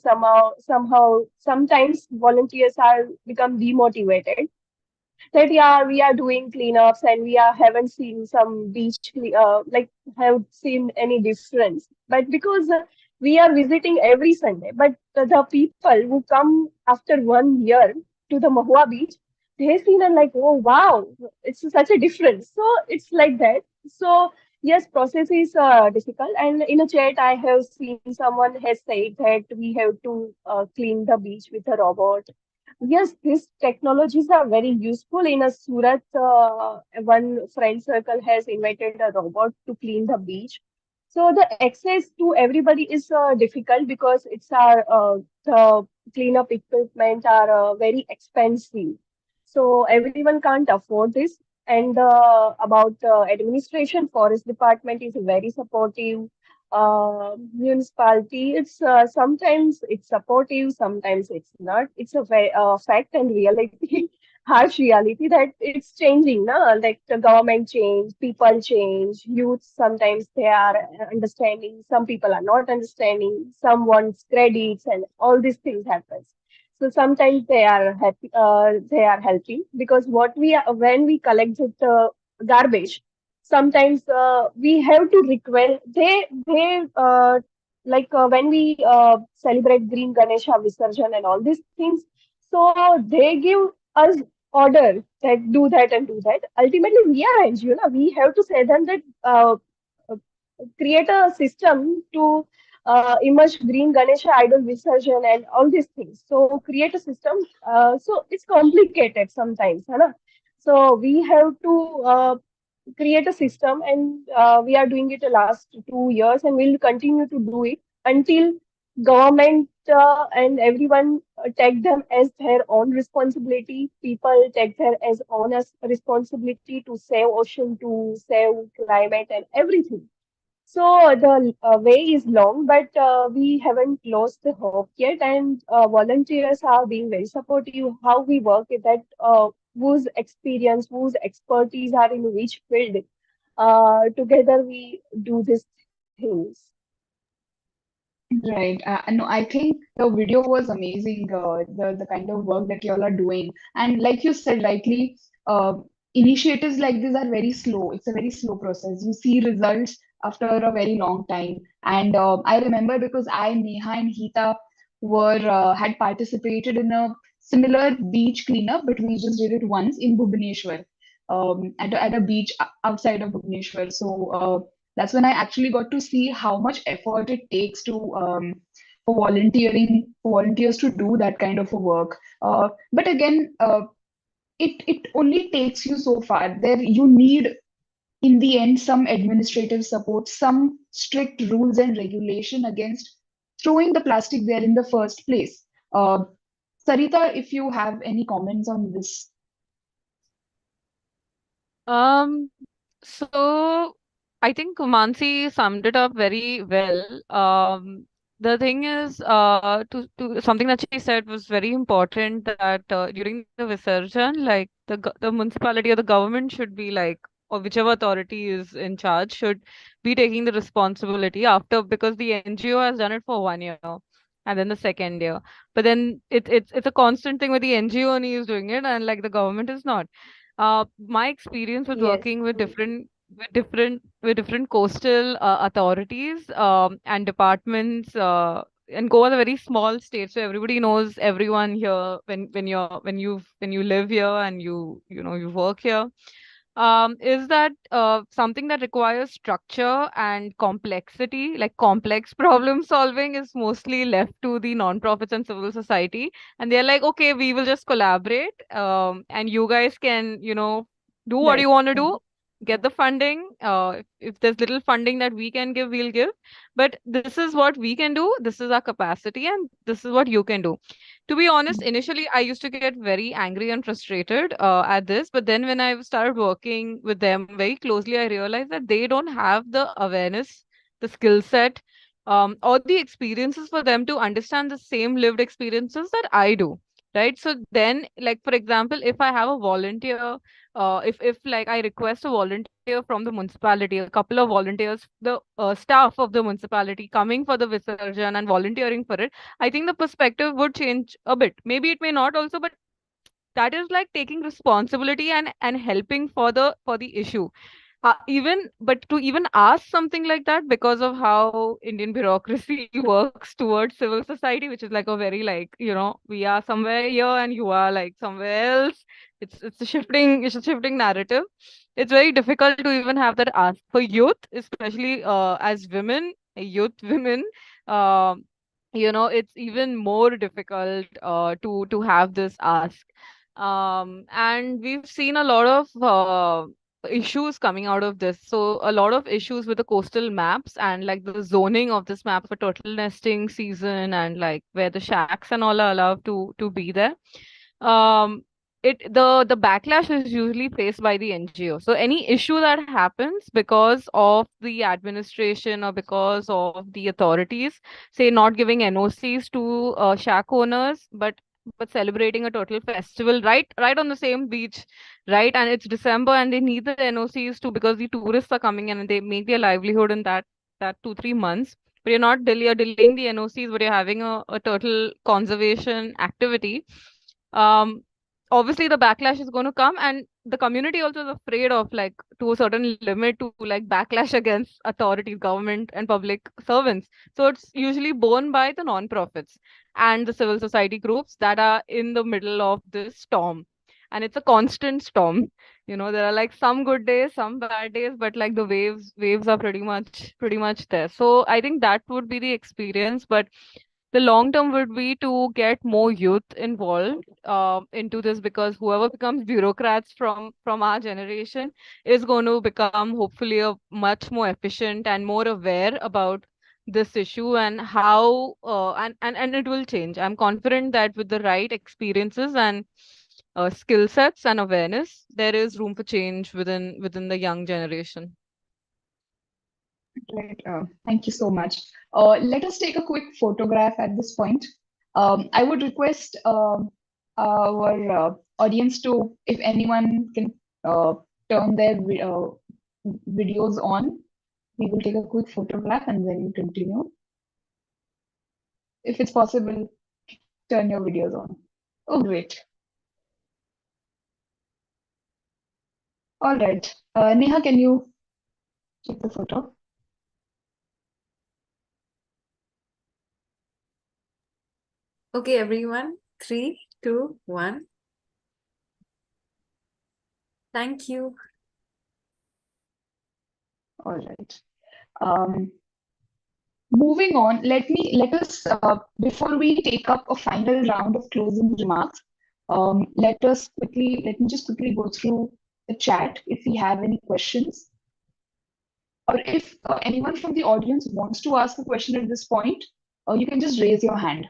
Speaker 2: Sometimes volunteers are become demotivated that yeah, we are doing cleanups and we are haven't seen some like have seen any difference. But because we are visiting every Sunday, but the people who come after 1 year to the Mahua beach, they seen and like, oh wow, it's such a difference. So it's like that. So yes, process is difficult. And in a chat, I have seen someone has said that we have to clean the beach with a robot. Yes, these technologies are very useful. In a Surat, one friend circle has invited a robot to clean the beach. So the access to everybody is difficult because the cleanup equipment are very expensive. So everyone can't afford this. And about administration, forest department is very supportive. Municipality, it's sometimes it's supportive, sometimes it's not. It's a fact and reality, harsh reality that it's changing now. Like the government change, people change, youth sometimes they are understanding, some people are not understanding, some wants credits, and all these things happens. So sometimes they are happy, they are helping because what we are when we collect the garbage, sometimes we have to request they like when we celebrate green Ganesha Visarjan and all these things, so they give us order that do that and do that. Ultimately we are NGO na, we have to say them that uh, create a system to immerse green Ganesha idol Visarjan and all these things. So create a system. So it's complicated sometimes, है ना? So we have to create a system, and we are doing it the last 2 years, and we'll continue to do it until government and everyone take them as their own responsibility. People take their as own as responsibility to save ocean, to save climate and everything. So the way is long, but we haven't lost the hope yet, and volunteers are being very supportive. How we work is that whose experience, whose expertise are in which field. Together we do these things.
Speaker 1: Right. No, I think the video was amazing. The kind of work that y'all are doing, and like you said rightly, initiatives like this are very slow. It's a very slow process. You see results after a very long time. And I remember because I, Neha, and Hita were had participated in a similar beach cleanup, but we just did it once in Bhubaneswar, at a beach outside of Bhubaneswar. So. That's when I actually got to see how much effort it takes to for volunteers to do that kind of a work. But again, it only takes you so far. There you need in the end some administrative support, some strict rules and regulation against throwing the plastic there in the first place. Sarita, if you have any comments on this.
Speaker 3: Um, so I think Mansi summed it up very well. The thing is, to something that she said was very important that during the Visarjan, like the municipality or the government should be like, or whichever authority is in charge should be taking the responsibility after, because the NGO has done it for 1 year and then the second year. But then it's a constant thing where the NGO only is doing it and like the government is not. My experience with
Speaker 2: Yes.
Speaker 3: working with different coastal authorities and departments, and Goa is a very small state, so everybody knows everyone here when you live here and you know you work here. is that something that requires structure and complexity, like complex problem solving, is mostly left to the nonprofits and civil society. And they're like, okay, we will just collaborate, and you guys can, do what
Speaker 2: Right.
Speaker 3: you want to do, get the funding. If there's little funding that we can give, we'll give. But this is what we can do, this is our capacity, and this is what you can do. To be honest, initially I used to get very angry and frustrated at this, but then when I started working with them very closely, I realized that they don't have the awareness, the skill set, or the experiences for them to understand the same lived experiences that I do. Right. So then, like for example, if I have a volunteer, if like I request a volunteer from the municipality, a couple of volunteers, the staff of the municipality coming for the Visarjan and volunteering for it, I think the perspective would change a bit. Maybe it may not also, but that is like taking responsibility and helping for the issue. Even but to even ask something like that, because of how Indian bureaucracy works towards civil society, which is like a very like, we are somewhere here and you are like somewhere else. It's a shifting narrative. It's very difficult to even have that ask for youth, especially as women, youth women. Um, it's even more difficult to have this ask. And we've seen a lot of issues coming out of this. So a lot of issues with the coastal maps and like the zoning of this map for turtle nesting season, and like where the shacks and all are allowed to be there. Um, the backlash is usually faced by the NGO. So any issue that happens because of the administration or because of the authorities, say not giving NOCs to shack owners, but celebrating a total festival right on the same beach, right? And it's December and they need the NOCs too, because the tourists are coming in and they make their livelihood in that 2-3 months. But you're delaying the NOCs, but you're having a turtle conservation activity. um Obviously the backlash is going to come, and the community also is afraid of, like, to a certain limit, to like backlash against authorities, government and public servants. So it's usually borne by the non-profits and the civil society groups that are in the middle of this storm. And it's a constant storm. There are like some good days, some bad days, but like the waves are pretty much there. So I think that would be the experience. But the long term would be to get more youth involved into this, because whoever becomes bureaucrats from our generation is going to become hopefully a much more efficient and more aware about this issue, and how and it will change. I'm confident that with the right experiences and skill sets and awareness, there is room for change within the young generation.
Speaker 1: Right. Thank you so much. Let us take a quick photograph at this point. I would request our audience to, if anyone can turn their videos on, we will take a quick photograph and then we continue. If it's possible, turn your videos on. Oh, great. All right. Neha, can you take the photo?
Speaker 4: Okay, everyone. 3, 2, 1. Thank you.
Speaker 1: All right. Moving on, let us before we take up a final round of closing remarks, let me just quickly go through the chat if we have any questions, or if anyone from the audience wants to ask a question at this point, you can just raise your hand.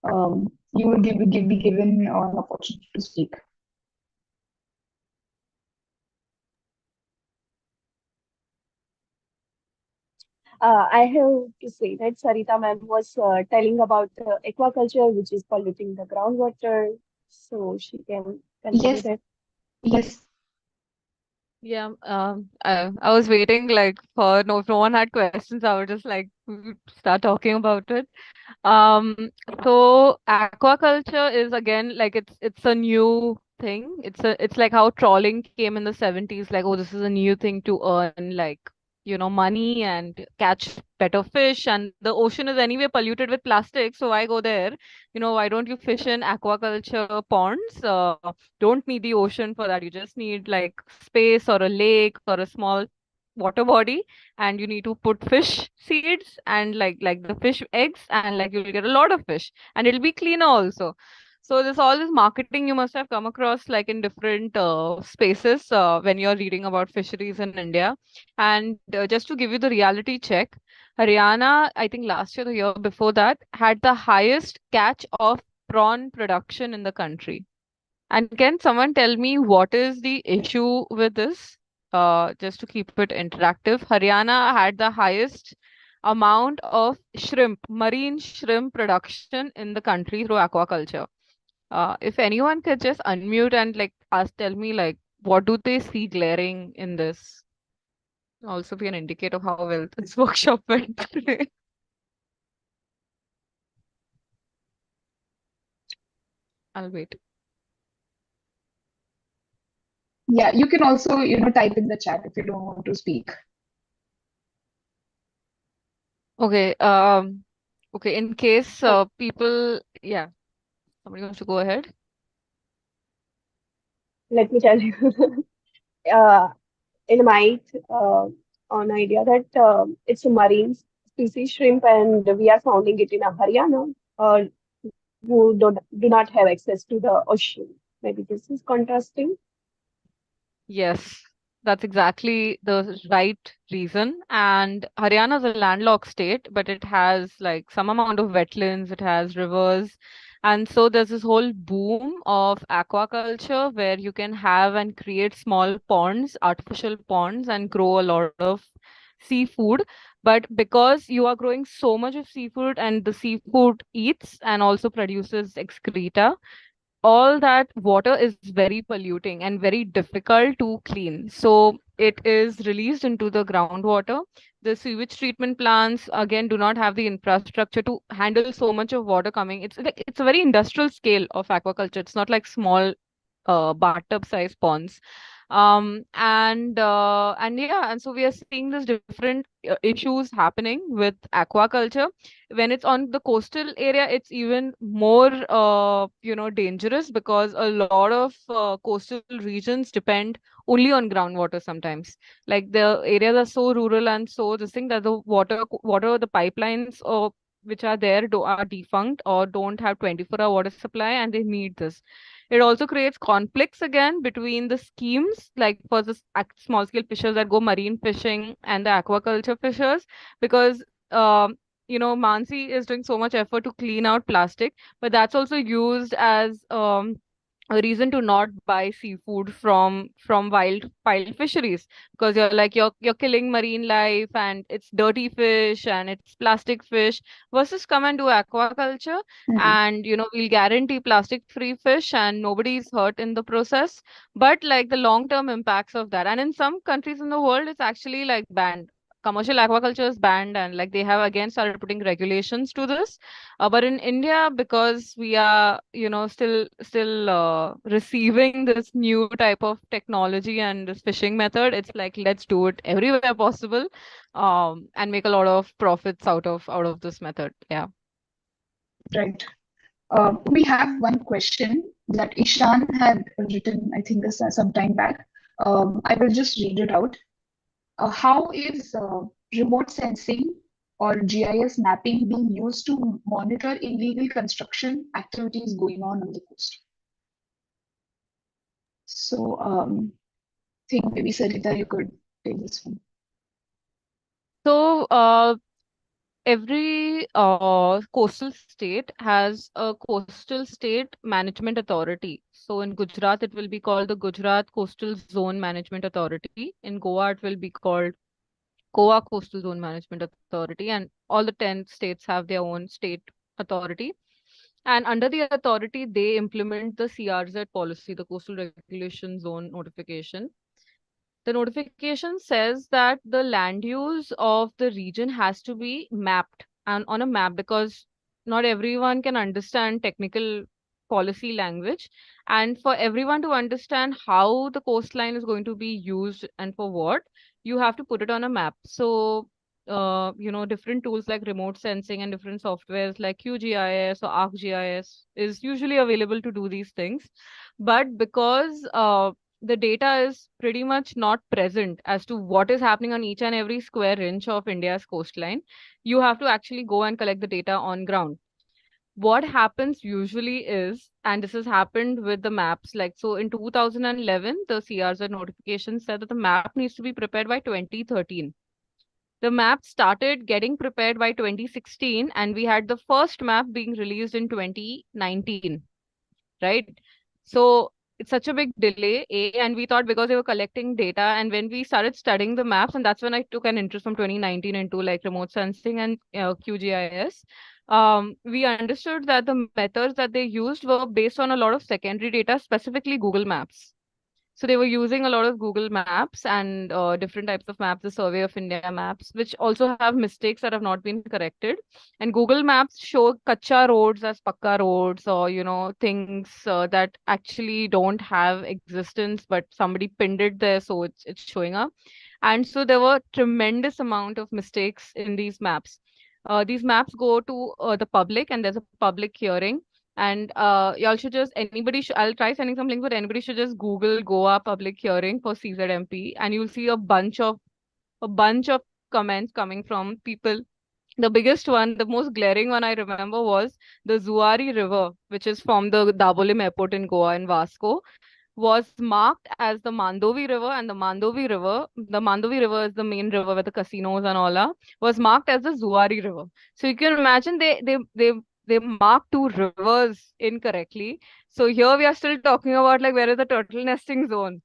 Speaker 1: You will be given an opportunity to speak.
Speaker 2: I have to say that Sarita ma'am was telling about aquaculture, which is polluting the groundwater. So she can continue
Speaker 1: Yes,
Speaker 2: that.
Speaker 1: yes.
Speaker 3: Yeah, I was waiting like for no, if no one had questions, I would just like start talking about it. Um, so aquaculture is again like it's a new thing. It's like how trawling came in the 70s. Like, oh, this is a new thing to earn like money and catch better fish, and the ocean is anyway polluted with plastic, so why go there? Why don't you fish in aquaculture ponds? Don't need the ocean for that. You just need like space or a lake or a small water body, and you need to put fish seeds and like the fish eggs, and like you'll get a lot of fish, and it'll be cleaner also. So there's all this marketing you must have come across like in different spaces when you're reading about fisheries in India. And just to give you the reality check, Haryana, I think last year, the year before that, had the highest catch of prawn production in the country. And can someone tell me what is the issue with this? Just to keep it interactive, Haryana had the highest amount of shrimp, marine shrimp production in the country through aquaculture. If anyone could just unmute and like ask, tell me like what do they see glaring in this? Also be an indicator of how well this workshop went today. I'll wait.
Speaker 1: Yeah, you can also, type in the chat if you don't want to speak.
Speaker 3: Okay. Okay. In case people, yeah, somebody wants to go ahead.
Speaker 2: Let me tell you. uh, in my on idea that it's a marine species shrimp, and we are founding it in a Haryana, who do not have access to the ocean. Maybe this is contrasting.
Speaker 3: Yes, that's exactly the right reason. And Haryana is a landlocked state, but it has like some amount of wetlands, it has rivers. And so there's this whole boom of aquaculture where you can have and create small ponds, artificial ponds, and grow a lot of seafood. But because you are growing so much of seafood and the seafood eats and also produces excreta, all that water is very polluting and very difficult to clean. So it is released into the groundwater. The sewage treatment plants again do not have the infrastructure to handle so much of water coming. It's a very industrial scale of aquaculture. It's not like small bathtub size ponds. And yeah, and so we are seeing this different issues happening with aquaculture. When it's on the coastal area, it's even more dangerous, because a lot of coastal regions depend only on groundwater sometimes. Like the areas are so rural and so this thing that the water the pipelines which are there are defunct or don't have 24-hour water supply, and they need this. It also creates conflicts again between the schemes, like for the small scale fishers that go marine fishing and the aquaculture fishers, because Mansi is doing so much effort to clean out plastic, but that's also used as a reason to not buy seafood from wild fisheries, because you're killing marine life and it's dirty fish and it's plastic fish, versus come and do aquaculture, and we'll guarantee plastic free fish and nobody's hurt in the process. But like the long term impacts of that, and in some countries in the world it's actually like banned. Commercial aquaculture is banned, and like they have again started putting regulations to this. But in India, because we are, still receiving this new type of technology and this fishing method, it's like let's do it everywhere possible, and make a lot of profits out of this method. Yeah.
Speaker 1: Right. We have one question that Ishan had written, I think, this some time back. I will just read it out. How is remote sensing or GIS mapping being used to monitor illegal construction activities going on the coast? So, I think maybe Sarita, you could take this one.
Speaker 3: So, every coastal state has a coastal state management authority. So in Gujarat, it will be called the Gujarat Coastal Zone Management Authority. In Goa, it will be called Goa Coastal Zone Management Authority. And all the 10 states have their own state authority. And under the authority, they implement the CRZ policy, the Coastal Regulation Zone Notification. The notification says that the land use of the region has to be mapped and on a map, because not everyone can understand technical policy language. And for everyone to understand how the coastline is going to be used and for what, you have to put it on a map. So, different tools like remote sensing and different softwares like QGIS or ArcGIS is usually available to do these things. But because the data is pretty much not present as to what is happening on each and every square inch of India's coastline, you have to actually go and collect the data on ground. What happens usually is, and this has happened with the maps, like so in 2011, the CRZ notification said that the map needs to be prepared by 2013. The map started getting prepared by 2016, and we had the first map being released in 2019, right? So it's such a big delay, and we thought because they were collecting data, and when we started studying the maps, and that's when I took an interest from 2019 into like remote sensing and QGIS. We understood that the methods that they used were based on a lot of secondary data, specifically Google Maps. So they were using a lot of Google Maps and different types of maps, the Survey of India maps, which also have mistakes that have not been corrected. And Google Maps show kacha roads as pakka roads, or things that actually don't have existence, but somebody pinned it there, so it's showing up. And so there were tremendous amount of mistakes in these maps. These maps go to the public, and there's a public hearing. And y'all should just I'll try sending some links, but anybody should just Google Goa public hearing for CZMP, and you'll see a bunch of comments coming from people. The biggest one, the most glaring one I remember was the Zuari River, which is from the Dabolim Airport in Goa in Vasco, was marked as the Mandovi River, and the Mandovi River is the main river where the casinos and all are, was marked as the Zuari River. So you can imagine they marked two rivers incorrectly. So here we are still talking about like where is the turtle nesting zone,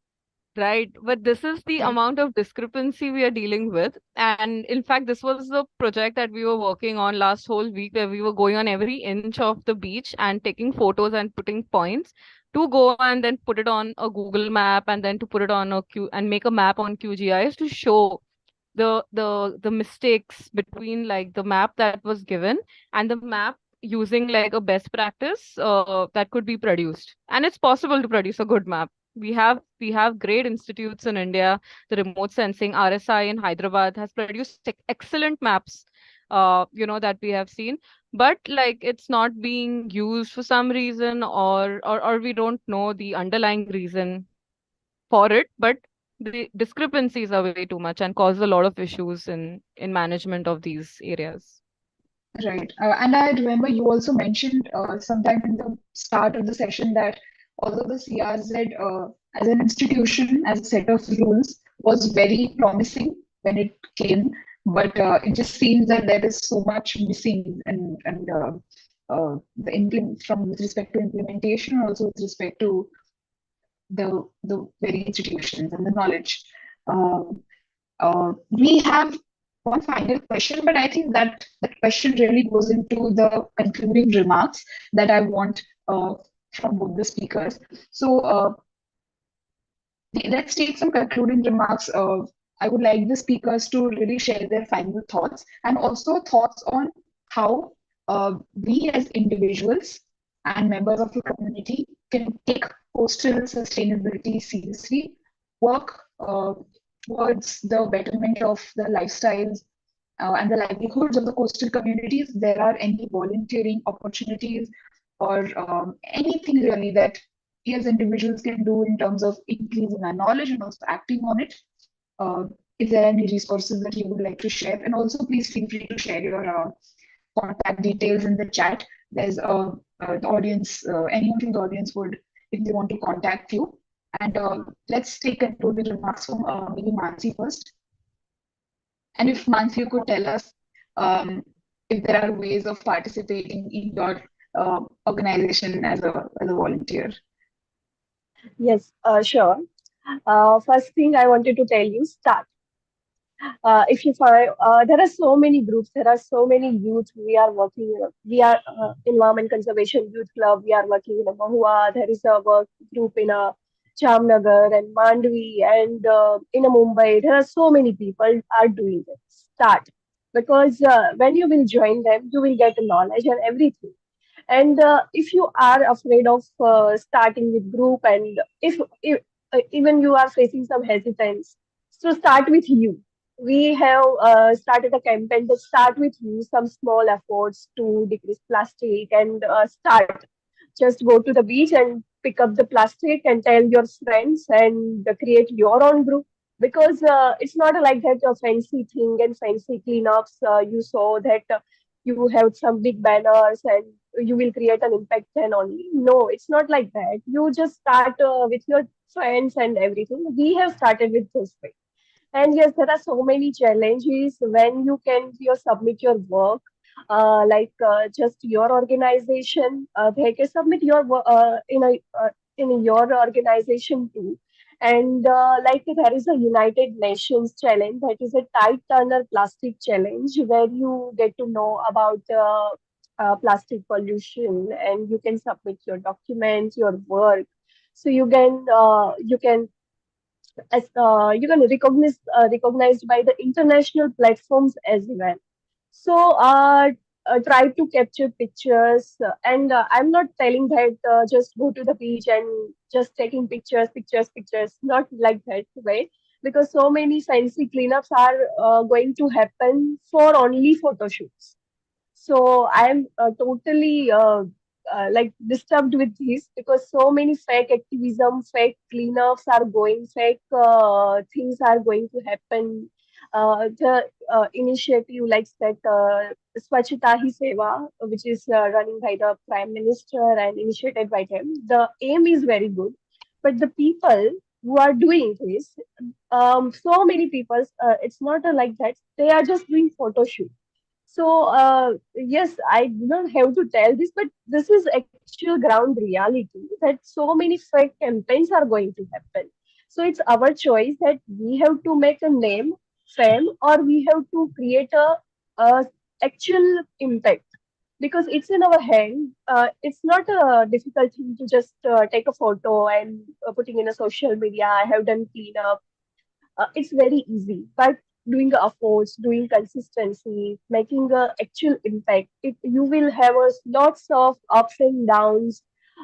Speaker 3: right? But this is the
Speaker 1: Right.
Speaker 3: amount of discrepancy we are dealing with. And in fact, this was the project that we were working on last whole week, where we were going on every inch of the beach and taking photos and putting points to go and then put it on a Google map, and then to put it on a Q and make a map on QGIS to show the mistakes between like the map that was given and the map using like a best practice that could be produced. And it's possible to produce a good map. We have great institutes in India. The remote sensing RSI in Hyderabad has produced excellent maps, that we have seen. But like it's not being used for some reason, or we don't know the underlying reason for it. But the discrepancies are way too much and cause a lot of issues in management of these areas.
Speaker 1: Right. And I remember you also mentioned sometime in the start of the session that although the CRZ as an institution, as a set of rules, was very promising when it came, but it just seems that there is so much missing, and the implement from with respect to implementation, also with respect to the very institutions and the knowledge. We have one final question, but I think that that question really goes into the concluding remarks that I want from both the speakers. So let's take some concluding remarks. I would like the speakers to really share their final thoughts, and also thoughts on how we as individuals and members of the community can take coastal sustainability seriously, work towards the betterment of the lifestyles and the livelihoods of the coastal communities. There are any volunteering opportunities or anything really that we as individuals can do in terms of increasing our knowledge and also acting on it. If there are any resources that you would like to share, and also please feel free to share your contact details in the chat. There's the audience, anyone from the audience would, if they want to contact you. And let's take concluding remarks from maybe Mansi first. And if Mansi, you could tell us if there are ways of participating in your organization as a volunteer.
Speaker 2: Yes, sure. First thing I wanted to tell you, start. If you find there are so many groups, there are so many youth. We are working. We are Environment Conservation Youth Club. We are working in a Mahua. There is a work group in a Jamnagar and Mandvi and in a Mumbai. There are so many people are doing it. Start, because when you will join them, you will get knowledge and everything. And if you are afraid of starting with group, and if even you are facing some hesitance, So start with you. We have started a campaign to start with you, some small efforts to decrease plastic and start. Just go to the beach and pick up the plastic and tell your friends and create your own group. Because it's not like that a fancy thing and fancy cleanups. You saw that you have some big banners and you will create an impact then only. No, it's not like that. You just start with your friends and everything. We have started with this way. And yes, there are so many challenges when you can you submit your work, just your organization. They can submit your work in your organization too. And like there is a United Nations challenge that is a tight turner plastic challenge where you get to know about plastic pollution and you can submit your documents, your work. So you can as you can recognize recognized by the international platforms as well. So try to capture pictures, and I'm not telling that just go to the beach and just taking pictures. Not like that way, because so many fancy cleanups are going to happen for only photo shoots. So I am totally like disturbed with this because so many fake activism, fake cleanups are going, fake things are going to happen. The initiative like that Swachhata Hi Seva, which is running by the Prime Minister and initiated by him, the aim is very good, but the people who are doing this, so many people, it's not like that. They are just doing photo shoot. So, yes, I do not have to tell this, but this is actual ground reality that so many fake campaigns are going to happen. So, it's our choice that we have to make a name, fame, or we have to create a actual impact because it's in our hand. It's not a difficult thing to just take a photo and putting in a social media. I have done cleanup. It's very easy, but doing the efforts, doing consistency, making a actual impact, you will have lots of ups and downs,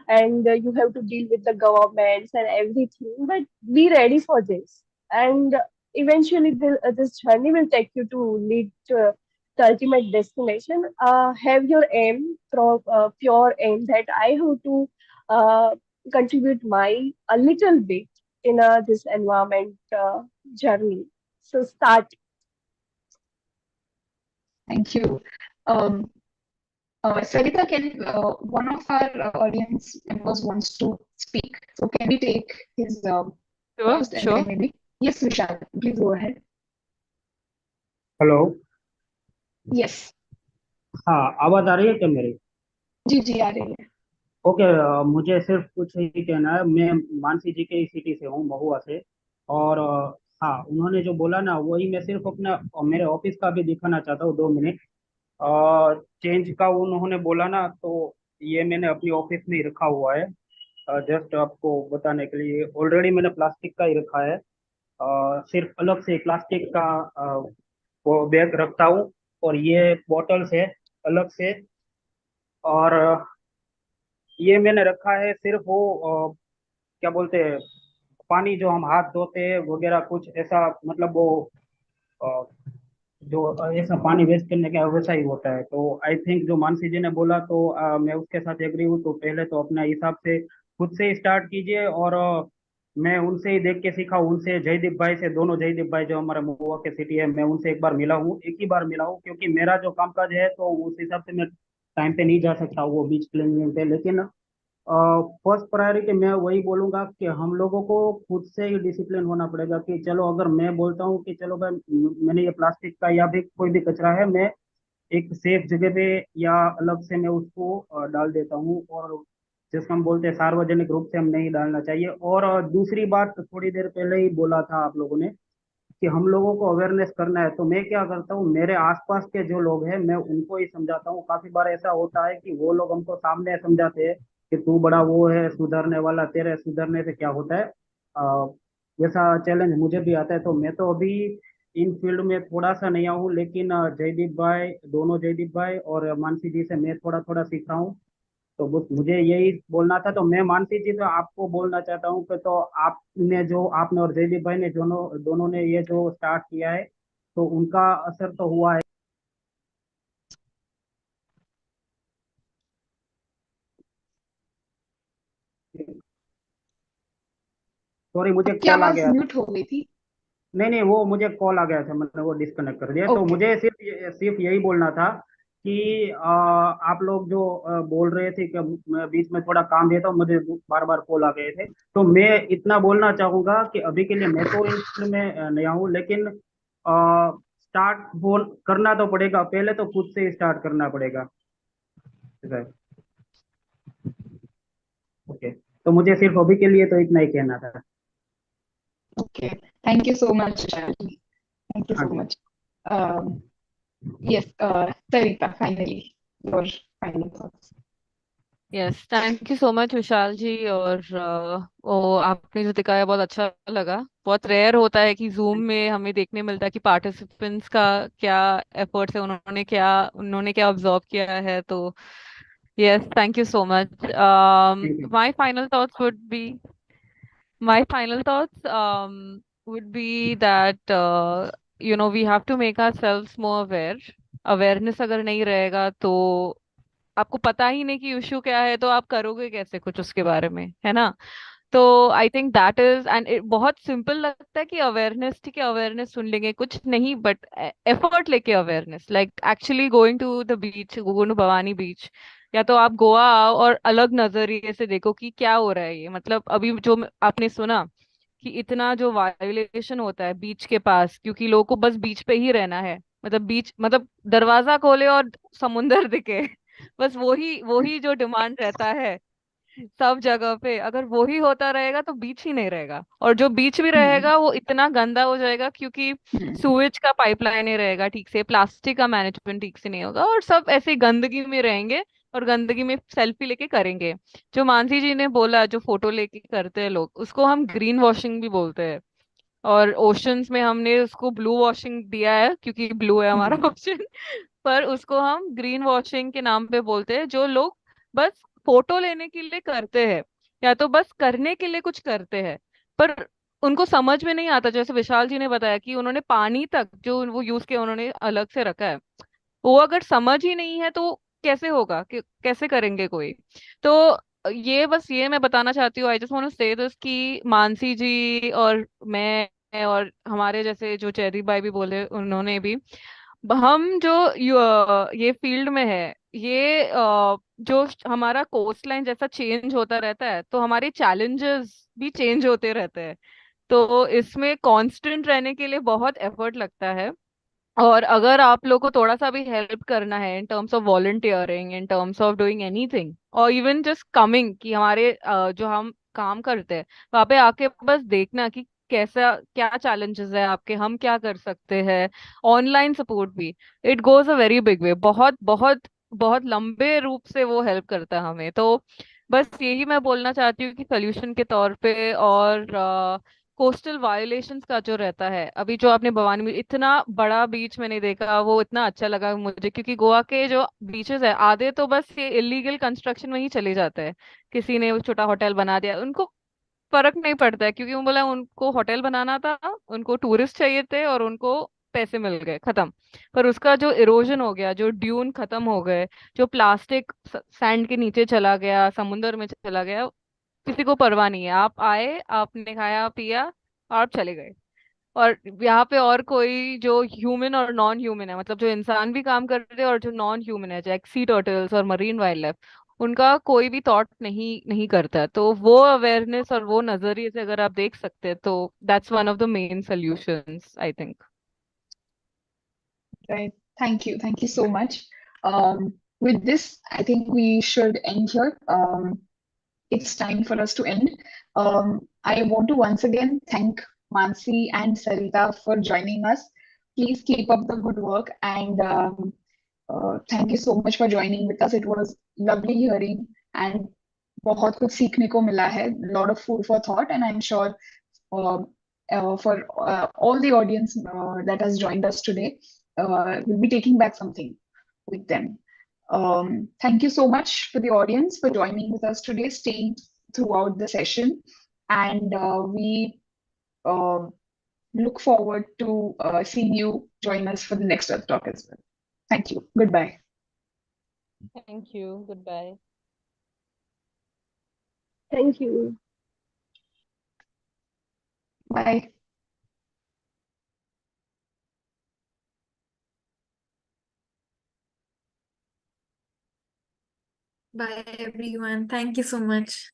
Speaker 2: and you have to deal with the governments and everything. But be ready for this, and eventually this journey will take you to lead to the ultimate destination. Have your aim, pure aim that I have to uh, contribute my a little bit in this environment journey. So start.
Speaker 1: Thank you. Um, Sarita, can one of our audience members wants to speak? So can we take his
Speaker 3: Sure,
Speaker 1: first and
Speaker 3: sure.
Speaker 1: then maybe? Yes, Vishal, please go ahead.
Speaker 5: Hello.
Speaker 1: Yes,
Speaker 5: हाँ, आवाज आ रही है क्या मेरी?
Speaker 1: जी आ रही है।
Speaker 5: Okay. मुझे सिर्फ कुछ ही कहना है। मैं मानसी जी के सिटी से हूँ, महुआ से। और हाँ, उन्होंने जो बोला ना वही मैं सिर्फ अपना मेरे ऑफिस का भी दिखाना चाहता हूँ, 2 मिनट। चेंज का उन्होंने बोला ना, तो ये मैंने अपनी ऑफिस में ही रखा हुआ है। जस्ट आपको बताने के लिए, ऑलरेडी मैंने प्लास्टिक का ही रखा है। सिर्फ अलग से प्लास्टिक का वो बैग रखता हूँ। और ये बॉटल्स है अलग से। और ये मैंने रखा है सिर्फ वो क्या बोलते हैं, पानी जो हम हाथ धोते हैं वगैरह, कुछ ऐसा मतलब वो अ, जो ऐसा पानी वेस्ट करने का वैसा ही होता है। तो आई थिंक जो मानसी जी ने बोला, तो मैं उसके साथ एग्री हूँ। तो पहले तो अपने हिसाब से खुद से ही स्टार्ट कीजिए। और मैं उनसे ही देख के सीखा हूँ, उनसे, जयदीप भाई से। दोनों जयदीप भाई जो हमारे महुआ के सिटी है, मैं उनसे एक बार मिला हूँ, एक ही बार मिला हूँ, क्योंकि मेरा जो कामकाज है तो उस हिसाब से मैं टाइम पे नहीं जा सकता वो बीच क्लीनिंग पे। लेकिन फर्स्ट प्रायोरिटी मैं वही बोलूंगा कि हम लोगों को खुद से ही डिसिप्लिन होना पड़ेगा। कि चलो, अगर मैं बोलता हूँ कि चलो भाई, मैंने ये प्लास्टिक का या भी कोई भी कचरा है, मैं एक सेफ जगह पे या अलग से मैं उसको डाल देता हूँ। और जिसको हम बोलते हैं सार्वजनिक रूप से हम नहीं डालना चाहिए। और दूसरी बात, थोड़ी देर पहले ही बोला था आप लोगों ने कि हम लोगों को अवेयरनेस करना है। तो मैं क्या करता हूँ, मेरे आसपास के जो लोग हैं मैं उनको ही समझाता हूँ। काफी बार ऐसा होता है कि वो लोग हमको सामने समझाते हैं कि तू बड़ा वो है सुधरने वाला, तेरे सुधरने से क्या होता है। आ, जैसा चैलेंज मुझे भी आता है। तो मैं तो अभी इन फील्ड में थोड़ा सा नया हूँ, लेकिन जयदीप भाई, दोनों जयदीप भाई और मानसी जी से मैं थोड़ा थोड़ा सीख रहा हूँ। तो बस मुझे यही बोलना था। तो मैं मानसी जी तो आपको बोलना चाहता हूँ कि तो आपने और जयदीप भाई ने दोनों दोनों ने ये जो स्टार्ट किया है, तो उनका असर तो हुआ है। सॉरी, मुझे
Speaker 1: आपकी
Speaker 5: कॉल आ
Speaker 1: आवाज
Speaker 5: गया था।
Speaker 1: म्यूट हो गई थी।
Speaker 5: नहीं नहीं, वो मुझे कॉल आ गया था, मैंने वो डिस्कनेक्ट कर दिया। तो
Speaker 1: ओके।
Speaker 5: मुझे सिर्फ यही बोलना था कि आप लोग जो बोल रहे थे कि मैं बीच में थोड़ा काम दिया था, मुझे बार बार कॉल आ गए थे। तो मैं इतना बोलना चाहूंगा कि अभी के लिए मैं तो इन फील्ड में नया हूँ, लेकिन स्टार्ट बोल करना तो पड़ेगा, पहले तो खुद से ही स्टार्ट करना पड़ेगा। ठीक है। ओके, तो मुझे सिर्फ अभी के लिए तो इतना ही कहना था।
Speaker 1: Okay, thank you so much Vishal. Thank you
Speaker 5: हाँ
Speaker 1: so
Speaker 5: जी।
Speaker 1: much. Um, yes, Sarita, finally, your final thoughts.
Speaker 3: Yes, thank you so much Vishal ji. और वो आपने जो दिखाया बहुत अच्छा लगा। बहुत रेयर होता है कि जूम में हमें देखने मिलता है कि पार्टिसिपेंट्स का क्या एफर्ट्स है, उन्होंने क्या ऑब्जर्व किया है। तो yes, thank you so much.
Speaker 5: Thank you.
Speaker 3: My final thoughts would be My final thoughts would be that we have to make ourselves more aware. Awareness अगर नहीं रहेगा तो आपको पता ही नहीं कि इशू क्या है, तो आप करोगे कैसे कुछ उसके बारे में, है ना। तो I think that is and बहुत सिंपल लगता है कि अवेयरनेस, ठीक है, अवेयरनेस सुन लेंगे, कुछ नहीं, बट एफर्ट लेके awareness, like actually going to the beach, going to Bhavani beach, या तो आप गोवा आओ और अलग नजरिए से देखो कि क्या हो रहा है। ये मतलब अभी जो आपने सुना कि इतना जो वायोलेशन होता है बीच के पास, क्योंकि लोगों को बस बीच पे ही रहना है। मतलब बीच मतलब दरवाजा खोले और समुंदर दिखे बस वही वही जो डिमांड रहता है सब जगह पे। अगर वो ही होता रहेगा तो बीच ही नहीं रहेगा, और जो बीच भी
Speaker 1: Hmm.
Speaker 3: रहेगा वो इतना गंदा हो जाएगा क्योंकि
Speaker 1: Hmm.
Speaker 3: सूएज का पाइपलाइन नहीं रहेगा ठीक से, प्लास्टिक का मैनेजमेंट ठीक से नहीं होगा, और सब ऐसे गंदगी में रहेंगे और गंदगी में सेल्फी लेके करेंगे। जो मानसी जी ने बोला, जो फोटो लेके करते हैं लोग, उसको हम ग्रीन वॉशिंग भी बोलते हैं। और ओशंस में हमने उसको ब्लू वॉशिंग दिया है क्योंकि ब्लू है हमारा
Speaker 1: Hmm.
Speaker 3: ओशन, पर उसको हम ग्रीन वॉशिंग के नाम पे बोलते हैं। जो लोग बस फोटो लेने के लिए करते हैं या तो बस करने के लिए कुछ करते हैं, पर उनको समझ में नहीं आता। जैसे विशाल जी ने बताया कि उन्होंने पानी तक जो वो यूज किया उन्होंने अलग से रखा है, वो अगर समझ ही नहीं है तो कैसे होगा, कि कैसे करेंगे कोई। तो ये बस ये मैं बताना चाहती हूँ, आई जस्ट वांट टू से दिस कि मानसी जी और मैं और हमारे जैसे जो चैरी भाई भी बोले उन्होंने भी, हम जो ये फील्ड में है, ये जो हमारा कोस्ट लाइन जैसा चेंज होता रहता है तो हमारे चैलेंजेस भी चेंज होते रहते हैं। तो इसमें कांस्टेंट रहने के लिए बहुत एफर्ट लगता है। और अगर आप लोग को थोड़ा सा भी हेल्प करना है in terms of volunteering, in terms of doing anything, और इवन जस्ट कमिंग, कि हमारे जो हम काम करते हैं वहाँ पे आके बस देखना कि कैसा क्या चैलेंजेस है आपके, हम क्या कर सकते हैं। ऑनलाइन सपोर्ट भी, it goes a very big way, बहुत बहुत बहुत लंबे रूप से वो हेल्प करता है हमें। तो बस यही मैं बोलना चाहती हूँ कि सोल्यूशन के तौर पे। और कोस्टल वायोलेशंस का जो रहता है, अभी जो आपने भवानी में इतना बड़ा बीच मैंने देखा, वो इतना अच्छा लगा मुझे, क्योंकि गोवा के जो बीचेस है आधे तो बस ये इलीगल कंस्ट्रक्शन में ही चले जाते हैं। किसी ने वो छोटा होटल बना दिया, उनको फर्क नहीं पड़ता है, क्योंकि वो बोला उनको होटल बनाना था, उनको टूरिस्ट चाहिए थे और उनको पैसे मिल गए, खत्म। पर उसका जो इरोजन हो गया, जो ड्यून खत्म हो गए, जो प्लास्टिक सैंड के नीचे चला गया, समुंदर में चला गया, किसी को परवाह नहीं है। आप आए, आपने खाया पिया और आप चले गए। और यहाँ पे और कोई जो ह्यूमन और नॉन ह्यूमन है, मतलब जो इंसान भी काम कर रहे हैं और जो नॉन ह्यूमन है, जैसे सी टर्टल्स और मरीन वाइल्ड लाइफ, उनका कोई भी थॉट नहीं नहीं करता है। तो वो अवेयरनेस और वो नजरिए से अगर आप देख सकते हैं तो that's one of the main solutions I think.
Speaker 1: Right. Thank you. Thank you so much. With this, I think we should end here. It's time for us to end. I want to once again thank Mansi and Sarita for joining us. Please keep up the good work, and thank you so much for joining with us. It was lovely hearing and बहुत कुछ सीखने को मिला है. Lot of food for thought, and I'm sure uh, for all the audience that has joined us today, we'll be taking back something with them. Thank you so much for the audience for joining with us today, staying throughout the session. And we look forward to seeing you join us for the next Earth Talk as well. Thank you. Goodbye.
Speaker 3: Thank you. Goodbye.
Speaker 2: Thank you.
Speaker 1: Bye.
Speaker 4: Bye, everyone. Thank you so much.